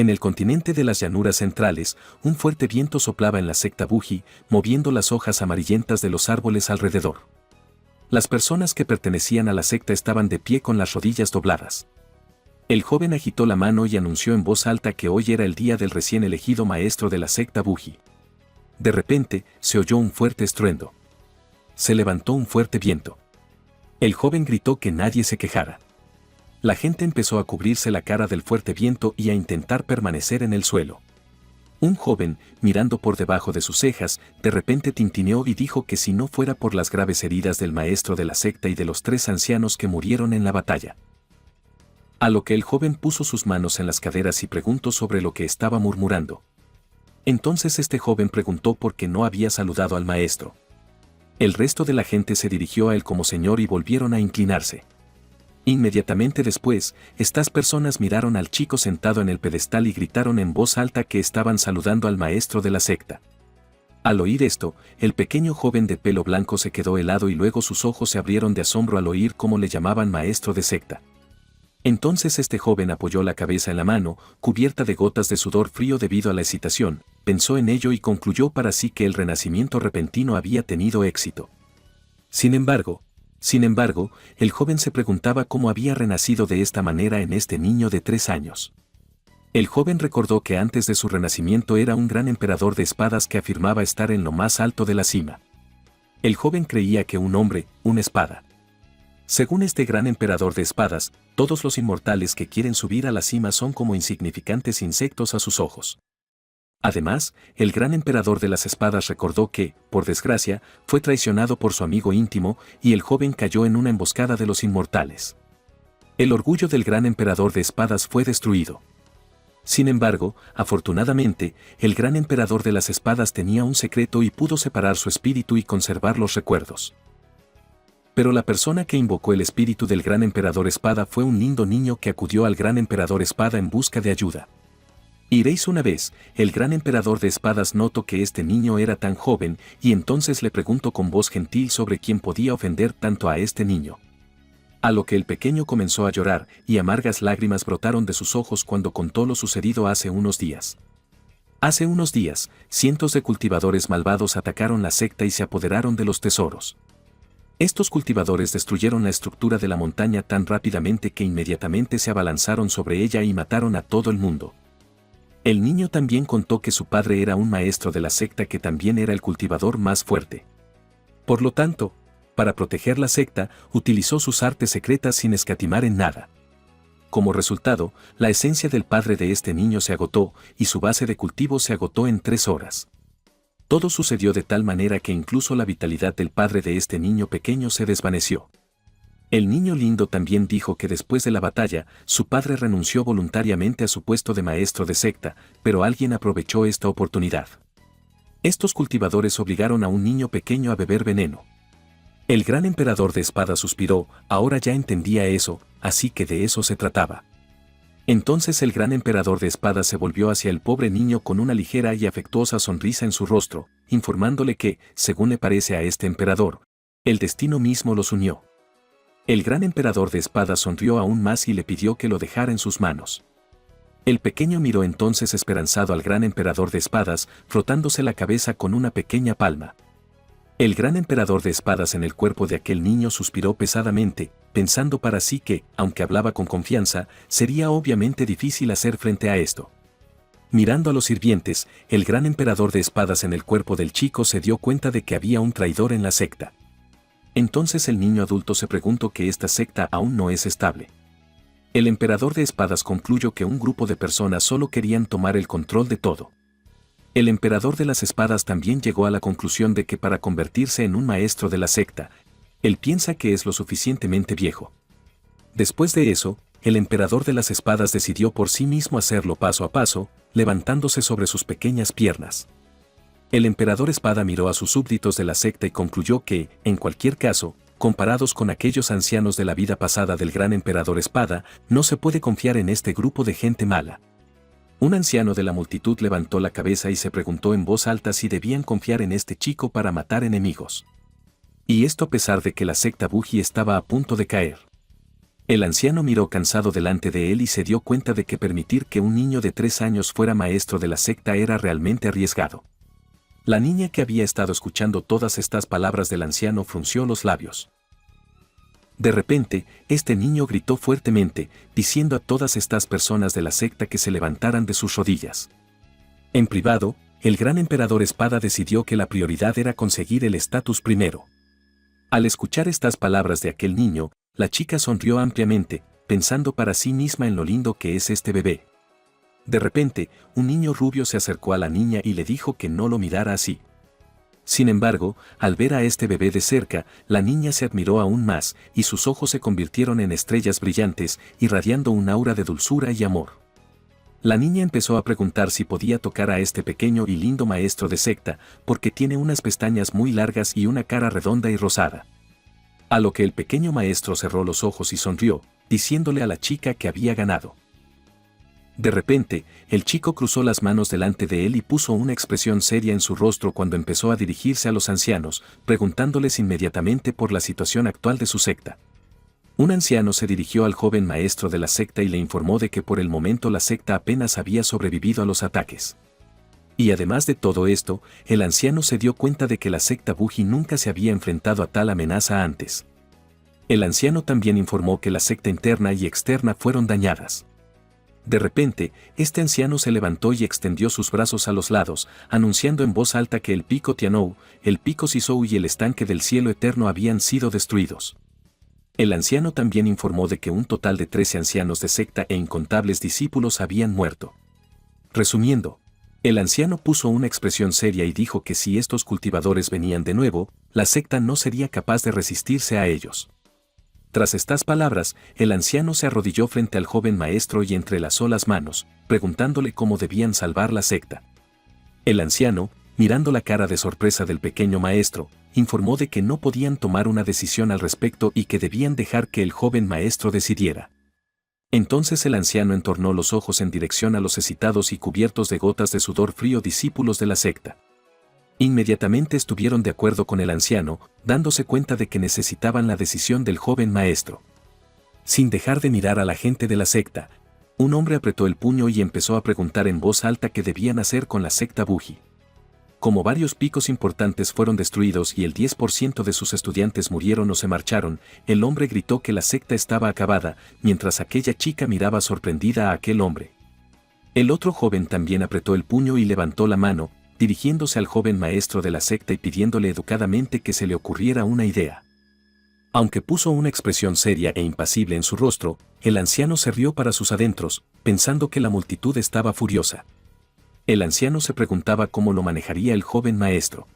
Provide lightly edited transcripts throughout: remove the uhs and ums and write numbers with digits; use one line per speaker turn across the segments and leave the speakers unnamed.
En el continente de las llanuras centrales, un fuerte viento soplaba en la secta Buji, moviendo las hojas amarillentas de los árboles alrededor. Las personas que pertenecían a la secta estaban de pie con las rodillas dobladas. El joven agitó la mano y anunció en voz alta que hoy era el día del recién elegido maestro de la secta Buji. De repente, se oyó un fuerte estruendo. Se levantó un fuerte viento. El joven gritó que nadie se quejara. La gente empezó a cubrirse la cara del fuerte viento y a intentar permanecer en el suelo. Un joven, mirando por debajo de sus cejas, de repente tintineó y dijo que si no fuera por las graves heridas del maestro de la secta y de los 3 ancianos que murieron en la batalla. A lo que el joven puso sus manos en las caderas y preguntó sobre lo que estaba murmurando. Entonces este joven preguntó por qué no había saludado al maestro. El resto de la gente se dirigió a él como señor y volvieron a inclinarse. Inmediatamente después, estas personas miraron al chico sentado en el pedestal y gritaron en voz alta que estaban saludando al maestro de la secta. Al oír esto, el pequeño joven de pelo blanco se quedó helado y luego sus ojos se abrieron de asombro al oír cómo le llamaban maestro de secta. Entonces este joven apoyó la cabeza en la mano, cubierta de gotas de sudor frío debido a la excitación, pensó en ello y concluyó para sí que el renacimiento repentino había tenido éxito. Sin embargo, el joven se preguntaba cómo había renacido de esta manera en este niño de 3 años. El joven recordó que antes de su renacimiento era un gran emperador de espadas que afirmaba estar en lo más alto de la cima. El joven creía que un hombre, una espada. Según este gran emperador de espadas, todos los inmortales que quieren subir a la cima son como insignificantes insectos a sus ojos. Además, el gran emperador de las espadas recordó que, por desgracia, fue traicionado por su amigo íntimo y el joven cayó en una emboscada de los inmortales. El orgullo del gran emperador de espadas fue destruido. Sin embargo, afortunadamente, el gran emperador de las espadas tenía un secreto y pudo separar su espíritu y conservar los recuerdos. Pero la persona que invocó el espíritu del gran emperador espada fue un lindo niño que acudió al gran emperador espada en busca de ayuda. Iréis una vez, el gran emperador de espadas notó que este niño era tan joven y entonces le preguntó con voz gentil sobre quién podía ofender tanto a este niño. A lo que el pequeño comenzó a llorar y amargas lágrimas brotaron de sus ojos cuando contó lo sucedido hace unos días. Hace unos días, cientos de cultivadores malvados atacaron la secta y se apoderaron de los tesoros. Estos cultivadores destruyeron la estructura de la montaña tan rápidamente que inmediatamente se abalanzaron sobre ella y mataron a todo el mundo. El niño también contó que su padre era un maestro de la secta que también era el cultivador más fuerte. Por lo tanto, para proteger la secta, utilizó sus artes secretas sin escatimar en nada. Como resultado, la esencia del padre de este niño se agotó y su base de cultivo se agotó en 3 horas. Todo sucedió de tal manera que incluso la vitalidad del padre de este niño pequeño se desvaneció. El niño lindo también dijo que después de la batalla, su padre renunció voluntariamente a su puesto de maestro de secta, pero alguien aprovechó esta oportunidad. Estos cultivadores obligaron a un niño pequeño a beber veneno. El gran emperador de espada suspiró, ahora ya entendía eso, así que de eso se trataba. Entonces el gran emperador de espada se volvió hacia el pobre niño con una ligera y afectuosa sonrisa en su rostro, informándole que, según le parece a este emperador, el destino mismo los unió. El gran emperador de espada sonrió aún más y le pidió que lo dejara en sus manos. El pequeño miró entonces esperanzado al gran emperador de espadas, frotándose la cabeza con una pequeña palma. El gran emperador de espadas en el cuerpo de aquel niño suspiró pesadamente, pensando para sí que, aunque hablaba con confianza, sería obviamente difícil hacer frente a esto. Mirando a los sirvientes, el gran emperador de espadas en el cuerpo del chico se dio cuenta de que había un traidor en la secta. Entonces el niño adulto se preguntó que esta secta aún no es estable. El emperador de espadas concluyó que un grupo de personas solo querían tomar el control de todo. El emperador de las espadas también llegó a la conclusión de que para convertirse en un maestro de la secta, él piensa que es lo suficientemente viejo. Después de eso, el emperador de las espadas decidió por sí mismo hacerlo paso a paso, levantándose sobre sus pequeñas piernas. El emperador espada miró a sus súbditos de la secta y concluyó que, en cualquier caso, comparados con aquellos ancianos de la vida pasada del gran emperador espada, no se puede confiar en este grupo de gente mala. Un anciano de la multitud levantó la cabeza y se preguntó en voz alta si debían confiar en este chico para matar enemigos. Y esto a pesar de que la secta Buji estaba a punto de caer. El anciano miró cansado delante de él y se dio cuenta de que permitir que un niño de 3 años fuera maestro de la secta era realmente arriesgado. La niña que había estado escuchando todas estas palabras del anciano frunció los labios. De repente, este niño gritó fuertemente, diciendo a todas estas personas de la secta que se levantaran de sus rodillas. En privado, el gran emperador Espada decidió que la prioridad era conseguir el estatus primero. Al escuchar estas palabras de aquel niño, la chica sonrió ampliamente, pensando para sí misma en lo lindo que es este bebé. De repente, un niño rubio se acercó a la niña y le dijo que no lo mirara así. Sin embargo, al ver a este bebé de cerca, la niña se admiró aún más, y sus ojos se convirtieron en estrellas brillantes, irradiando un aura de dulzura y amor. La niña empezó a preguntar si podía tocar a este pequeño y lindo maestro de secta, porque tiene unas pestañas muy largas y una cara redonda y rosada. A lo que el pequeño maestro cerró los ojos y sonrió, diciéndole a la chica que había ganado. De repente, el chico cruzó las manos delante de él y puso una expresión seria en su rostro cuando empezó a dirigirse a los ancianos, preguntándoles inmediatamente por la situación actual de su secta. Un anciano se dirigió al joven maestro de la secta y le informó de que por el momento la secta apenas había sobrevivido a los ataques. Y además de todo esto, el anciano se dio cuenta de que la secta Buji nunca se había enfrentado a tal amenaza antes. El anciano también informó que la secta interna y externa fueron dañadas. De repente, este anciano se levantó y extendió sus brazos a los lados, anunciando en voz alta que el pico Tianou, el pico Sisou y el estanque del cielo eterno habían sido destruidos. El anciano también informó de que un total de 13 ancianos de secta e incontables discípulos habían muerto. Resumiendo, el anciano puso una expresión seria y dijo que si estos cultivadores venían de nuevo, la secta no sería capaz de resistirse a ellos. Tras estas palabras, el anciano se arrodilló frente al joven maestro y entrelazó las manos, preguntándole cómo debían salvar la secta. El anciano, mirando la cara de sorpresa del pequeño maestro, informó de que no podían tomar una decisión al respecto y que debían dejar que el joven maestro decidiera. Entonces el anciano entornó los ojos en dirección a los excitados y cubiertos de gotas de sudor frío discípulos de la secta. Inmediatamente estuvieron de acuerdo con el anciano, dándose cuenta de que necesitaban la decisión del joven maestro. Sin dejar de mirar a la gente de la secta, un hombre apretó el puño y empezó a preguntar en voz alta qué debían hacer con la secta Buji. Como varios picos importantes fueron destruidos y el 10% de sus estudiantes murieron o se marcharon, el hombre gritó que la secta estaba acabada, mientras aquella chica miraba sorprendida a aquel hombre. El otro joven también apretó el puño y levantó la mano, dirigiéndose al joven maestro de la secta y pidiéndole educadamente que se le ocurriera una idea. Aunque puso una expresión seria e impasible en su rostro, el anciano se rió para sus adentros, pensando que la multitud estaba furiosa. El anciano se preguntaba cómo lo manejaría el joven maestro.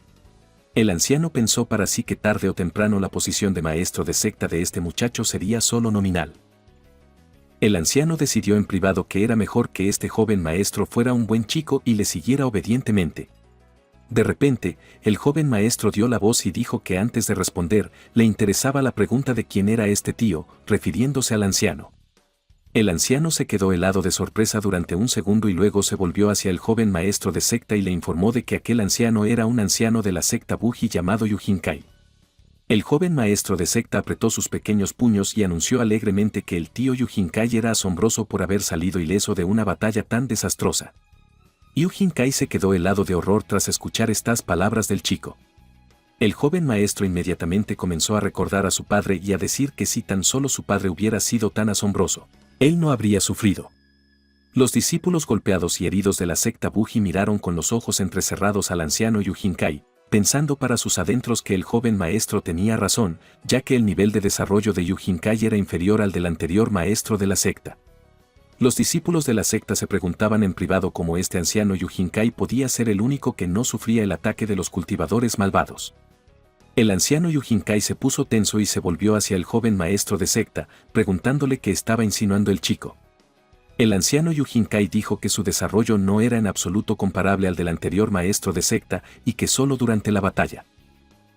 El anciano pensó para sí que tarde o temprano la posición de maestro de secta de este muchacho sería solo nominal. El anciano decidió en privado que era mejor que este joven maestro fuera un buen chico y le siguiera obedientemente. De repente, el joven maestro dio la voz y dijo que antes de responder, le interesaba la pregunta de quién era este tío, refiriéndose al anciano. El anciano se quedó helado de sorpresa durante un segundo y luego se volvió hacia el joven maestro de secta y le informó de que aquel anciano era un anciano de la secta Buji llamado Yujinkai. El joven maestro de secta apretó sus pequeños puños y anunció alegremente que el tío Yujinkai era asombroso por haber salido ileso de una batalla tan desastrosa. Yujinkai se quedó helado de horror tras escuchar estas palabras del chico. El joven maestro inmediatamente comenzó a recordar a su padre y a decir que si tan solo su padre hubiera sido tan asombroso, él no habría sufrido. Los discípulos golpeados y heridos de la secta Buji miraron con los ojos entrecerrados al anciano Yujinkai, pensando para sus adentros que el joven maestro tenía razón, ya que el nivel de desarrollo de Yujinkai era inferior al del anterior maestro de la secta. Los discípulos de la secta se preguntaban en privado cómo este anciano Yujinkai podía ser el único que no sufría el ataque de los cultivadores malvados. El anciano Yujinkai se puso tenso y se volvió hacia el joven maestro de secta, preguntándole qué estaba insinuando el chico. El anciano Yujinkai dijo que su desarrollo no era en absoluto comparable al del anterior maestro de secta y que solo durante la batalla.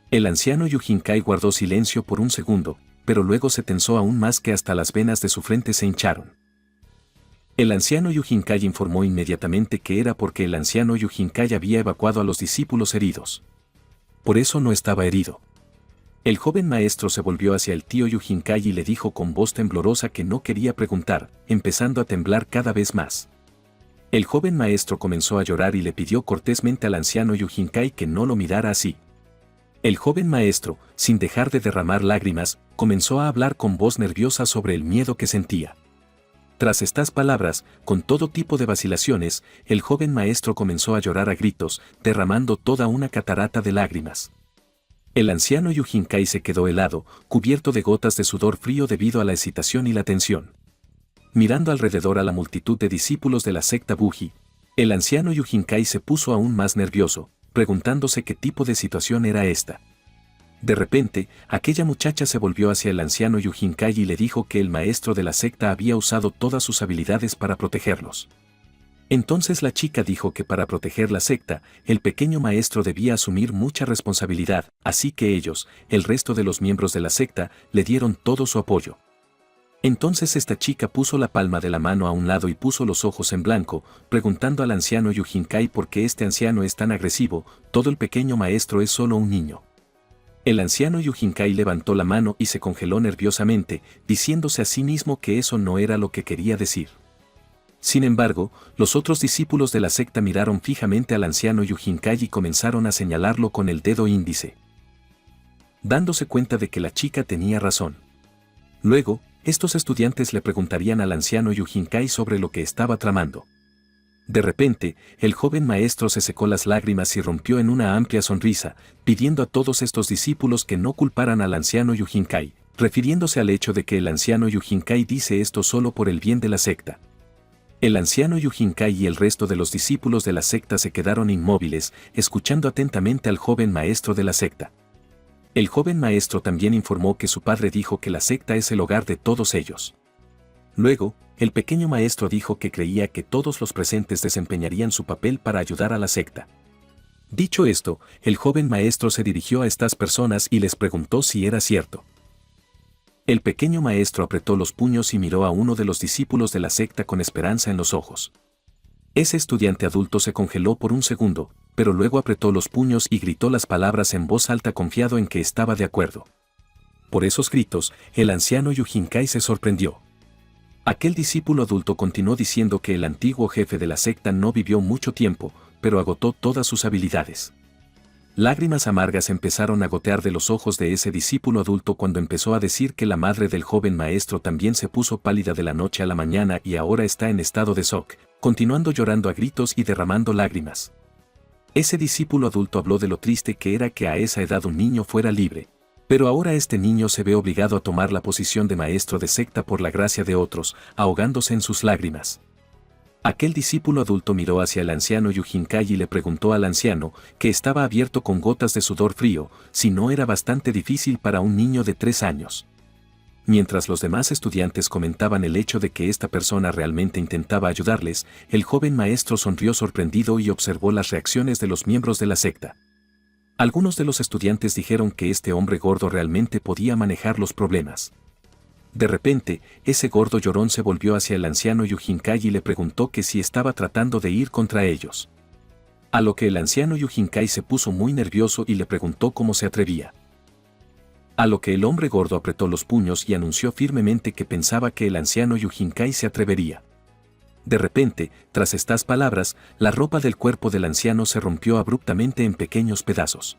El anciano Yujinkai guardó silencio por un segundo, pero luego se tensó aún más que hasta las venas de su frente se hincharon. El anciano Yujinkai informó inmediatamente que era porque el anciano Yujinkai había evacuado a los discípulos heridos. Por eso no estaba herido. El joven maestro se volvió hacia el tío Yujinkai y le dijo con voz temblorosa que no quería preguntar, empezando a temblar cada vez más. El joven maestro comenzó a llorar y le pidió cortésmente al anciano Yujinkai que no lo mirara así. El joven maestro, sin dejar de derramar lágrimas, comenzó a hablar con voz nerviosa sobre el miedo que sentía. Tras estas palabras, con todo tipo de vacilaciones, el joven maestro comenzó a llorar a gritos, derramando toda una catarata de lágrimas. El anciano Yujinkai se quedó helado, cubierto de gotas de sudor frío debido a la excitación y la tensión. Mirando alrededor a la multitud de discípulos de la secta Buji, el anciano Yujinkai se puso aún más nervioso, preguntándose qué tipo de situación era esta. De repente, aquella muchacha se volvió hacia el anciano Yujinkai y le dijo que el maestro de la secta había usado todas sus habilidades para protegerlos. Entonces la chica dijo que para proteger la secta, el pequeño maestro debía asumir mucha responsabilidad, así que ellos, el resto de los miembros de la secta, le dieron todo su apoyo. Entonces esta chica puso la palma de la mano a un lado y puso los ojos en blanco, preguntando al anciano Yujinkai por qué este anciano es tan agresivo, todo el pequeño maestro es solo un niño. El anciano Yujinkai levantó la mano y se congeló nerviosamente, diciéndose a sí mismo que eso no era lo que quería decir. Sin embargo, los otros discípulos de la secta miraron fijamente al anciano Yujinkai y comenzaron a señalarlo con el dedo índice, dándose cuenta de que la chica tenía razón. Luego, estos estudiantes le preguntarían al anciano Yujinkai sobre lo que estaba tramando. De repente, el joven maestro se secó las lágrimas y rompió en una amplia sonrisa, pidiendo a todos estos discípulos que no culparan al anciano Yujinkai, refiriéndose al hecho de que el anciano Yujinkai dice esto solo por el bien de la secta. El anciano Yujinkai y el resto de los discípulos de la secta se quedaron inmóviles, escuchando atentamente al joven maestro de la secta. El joven maestro también informó que su padre dijo que la secta es el hogar de todos ellos. Luego, el pequeño maestro dijo que creía que todos los presentes desempeñarían su papel para ayudar a la secta. Dicho esto, el joven maestro se dirigió a estas personas y les preguntó si era cierto. El pequeño maestro apretó los puños y miró a uno de los discípulos de la secta con esperanza en los ojos. Ese estudiante adulto se congeló por un segundo, pero luego apretó los puños y gritó las palabras en voz alta confiado en que estaba de acuerdo. Por esos gritos, el anciano Yujinkai se sorprendió. Aquel discípulo adulto continuó diciendo que el antiguo jefe de la secta no vivió mucho tiempo, pero agotó todas sus habilidades. Lágrimas amargas empezaron a gotear de los ojos de ese discípulo adulto cuando empezó a decir que la madre del joven maestro también se puso pálida de la noche a la mañana y ahora está en estado de shock, continuando llorando a gritos y derramando lágrimas. Ese discípulo adulto habló de lo triste que era que a esa edad un niño fuera libre, pero ahora este niño se ve obligado a tomar la posición de maestro de secta por la gracia de otros, ahogándose en sus lágrimas. Aquel discípulo adulto miró hacia el anciano Yujinkai y le preguntó al anciano, que estaba abierto con gotas de sudor frío, si no era bastante difícil para un niño de 3 años. Mientras los demás estudiantes comentaban el hecho de que esta persona realmente intentaba ayudarles, el joven maestro sonrió sorprendido y observó las reacciones de los miembros de la secta. Algunos de los estudiantes dijeron que este hombre gordo realmente podía manejar los problemas. De repente, ese gordo llorón se volvió hacia el anciano Yujinkai y le preguntó que si estaba tratando de ir contra ellos. A lo que el anciano Yujinkai se puso muy nervioso y le preguntó cómo se atrevía. A lo que el hombre gordo apretó los puños y anunció firmemente que pensaba que el anciano Yujinkai se atrevería. De repente, tras estas palabras, la ropa del cuerpo del anciano se rompió abruptamente en pequeños pedazos.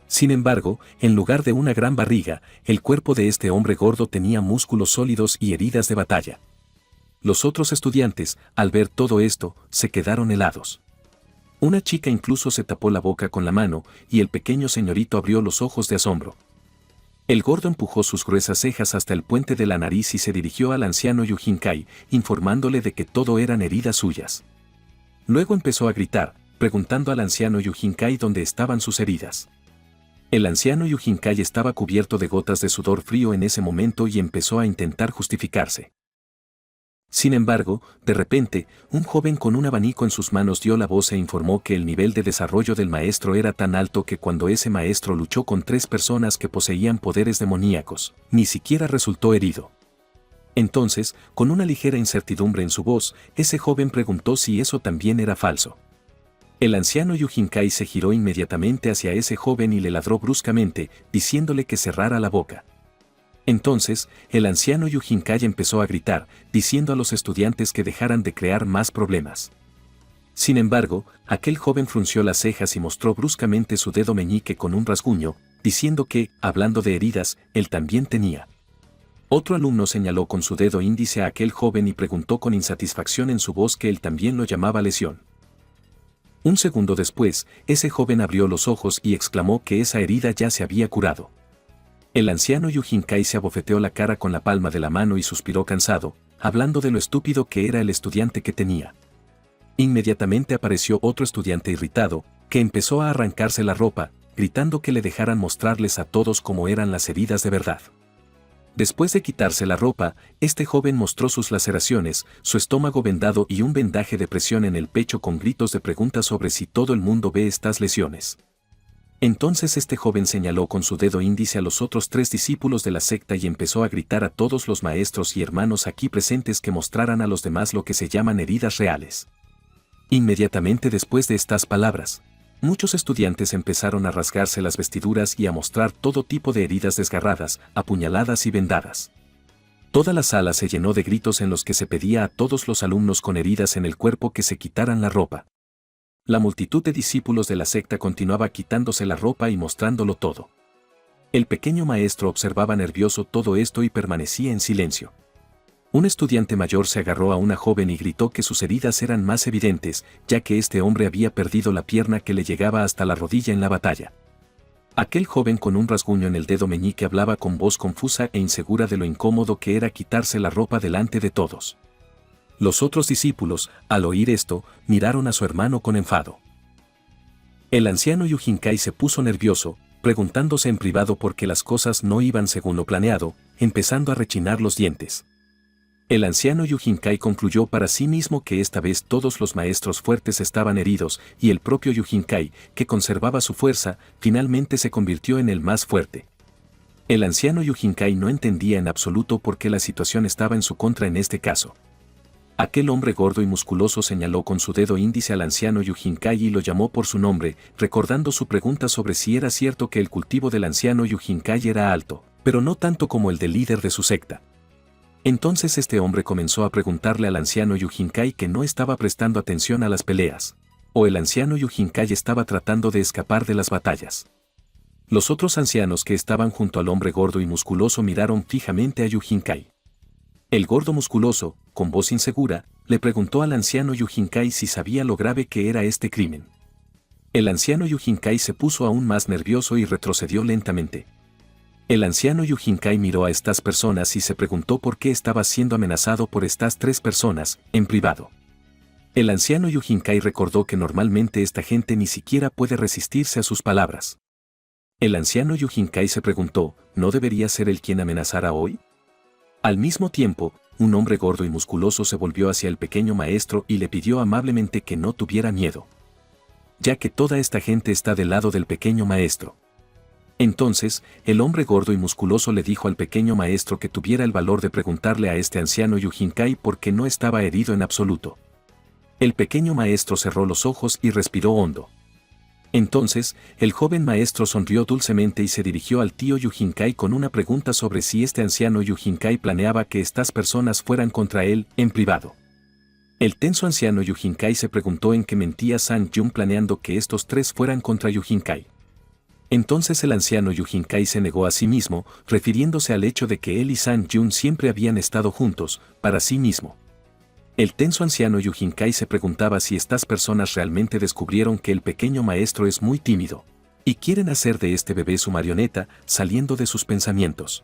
Sin embargo, en lugar de una gran barriga, el cuerpo de este hombre gordo tenía músculos sólidos y heridas de batalla. Los otros estudiantes, al ver todo esto, se quedaron helados. Una chica incluso se tapó la boca con la mano, y el pequeño señorito abrió los ojos de asombro. El gordo empujó sus gruesas cejas hasta el puente de la nariz y se dirigió al anciano Yujinkai, informándole de que todo eran heridas suyas. Luego empezó a gritar, preguntando al anciano Yujinkai dónde estaban sus heridas. El anciano Yujinkai estaba cubierto de gotas de sudor frío en ese momento y empezó a intentar justificarse. Sin embargo, de repente, un joven con un abanico en sus manos dio la voz e informó que el nivel de desarrollo del maestro era tan alto que cuando ese maestro luchó con 3 personas que poseían poderes demoníacos, ni siquiera resultó herido. Entonces, con una ligera incertidumbre en su voz, ese joven preguntó si eso también era falso. El anciano Yujinkai se giró inmediatamente hacia ese joven y le ladró bruscamente, diciéndole que cerrara la boca. Entonces, el anciano Yujinkai empezó a gritar, diciendo a los estudiantes que dejaran de crear más problemas. Sin embargo, aquel joven frunció las cejas y mostró bruscamente su dedo meñique con un rasguño, diciendo que, hablando de heridas, él también tenía. Otro alumno señaló con su dedo índice a aquel joven y preguntó con insatisfacción en su voz que él también lo llamaba lesión. Un segundo después, ese joven abrió los ojos y exclamó que esa herida ya se había curado. El anciano Yujinkai se abofeteó la cara con la palma de la mano y suspiró cansado, hablando de lo estúpido que era el estudiante que tenía. Inmediatamente apareció otro estudiante irritado, que empezó a arrancarse la ropa, gritando que le dejaran mostrarles a todos cómo eran las heridas de verdad. Después de quitarse la ropa, este joven mostró sus laceraciones, su estómago vendado y un vendaje de presión en el pecho con gritos de pregunta sobre si todo el mundo ve estas lesiones. Entonces este joven señaló con su dedo índice a los otros 3 discípulos de la secta y empezó a gritar a todos los maestros y hermanos aquí presentes que mostraran a los demás lo que se llaman heridas reales. Inmediatamente después de estas palabras, muchos estudiantes empezaron a rasgarse las vestiduras y a mostrar todo tipo de heridas desgarradas, apuñaladas y vendadas. Toda la sala se llenó de gritos en los que se pedía a todos los alumnos con heridas en el cuerpo que se quitaran la ropa. La multitud de discípulos de la secta continuaba quitándose la ropa y mostrándolo todo. El pequeño maestro observaba nervioso todo esto y permanecía en silencio. Un estudiante mayor se agarró a una joven y gritó que sus heridas eran más evidentes, ya que este hombre había perdido la pierna que le llegaba hasta la rodilla en la batalla. Aquel joven con un rasguño en el dedo meñique hablaba con voz confusa e insegura de lo incómodo que era quitarse la ropa delante de todos. Los otros discípulos, al oír esto, miraron a su hermano con enfado. El anciano Yujinkai se puso nervioso, preguntándose en privado por qué las cosas no iban según lo planeado, empezando a rechinar los dientes. El anciano Yujinkai concluyó para sí mismo que esta vez todos los maestros fuertes estaban heridos y el propio Yujinkai, que conservaba su fuerza, finalmente se convirtió en el más fuerte. El anciano Yujinkai no entendía en absoluto por qué la situación estaba en su contra en este caso. Aquel hombre gordo y musculoso señaló con su dedo índice al anciano Yujinkai y lo llamó por su nombre, recordando su pregunta sobre si era cierto que el cultivo del anciano Yujinkai era alto, pero no tanto como el del líder de su secta. Entonces este hombre comenzó a preguntarle al anciano Yujinkai que no estaba prestando atención a las peleas, o el anciano Yujinkai estaba tratando de escapar de las batallas. Los otros ancianos que estaban junto al hombre gordo y musculoso miraron fijamente a Yujinkai. El gordo musculoso, con voz insegura, le preguntó al anciano Yujinkai si sabía lo grave que era este crimen. El anciano Yujinkai se puso aún más nervioso y retrocedió lentamente. El anciano Yujinkai miró a estas personas y se preguntó por qué estaba siendo amenazado por estas 3 personas, en privado. El anciano Yujinkai recordó que normalmente esta gente ni siquiera puede resistirse a sus palabras. El anciano Yujinkai se preguntó, ¿no debería ser él quien amenazara hoy? Al mismo tiempo, un hombre gordo y musculoso se volvió hacia el pequeño maestro y le pidió amablemente que no tuviera miedo, ya que toda esta gente está del lado del pequeño maestro. Entonces, el hombre gordo y musculoso le dijo al pequeño maestro que tuviera el valor de preguntarle a este anciano Yujinkai por qué no estaba herido en absoluto. El pequeño maestro cerró los ojos y respiró hondo. Entonces, el joven maestro sonrió dulcemente y se dirigió al tío Yujinkai con una pregunta sobre si este anciano Yujinkai planeaba que estas personas fueran contra él, en privado. El tenso anciano Yujinkai se preguntó en qué mentía San Jun planeando que estos 3 fueran contra Yujinkai. Entonces el anciano Yujinkai se negó a sí mismo, refiriéndose al hecho de que él y San Jun siempre habían estado juntos, para sí mismo. El tenso anciano Yujinkai se preguntaba si estas personas realmente descubrieron que el pequeño maestro es muy tímido, y quieren hacer de este bebé su marioneta, saliendo de sus pensamientos.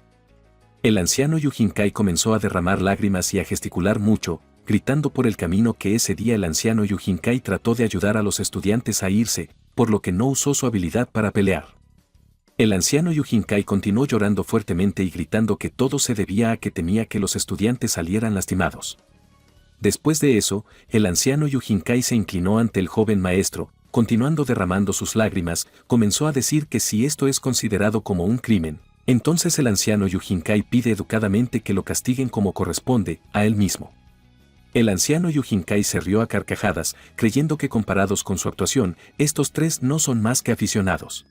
El anciano Yujinkai comenzó a derramar lágrimas y a gesticular mucho, gritando por el camino que ese día el anciano Yujinkai trató de ayudar a los estudiantes a irse, por lo que no usó su habilidad para pelear. El anciano Yujinkai continuó llorando fuertemente y gritando que todo se debía a que temía que los estudiantes salieran lastimados. Después de eso, el anciano Yujinkai se inclinó ante el joven maestro, continuando derramando sus lágrimas, comenzó a decir que si esto es considerado como un crimen, entonces el anciano Yujinkai pide educadamente que lo castiguen como corresponde a él mismo. El anciano Yujinkai se rió a carcajadas, creyendo que comparados con su actuación, estos tres no son más que aficionados.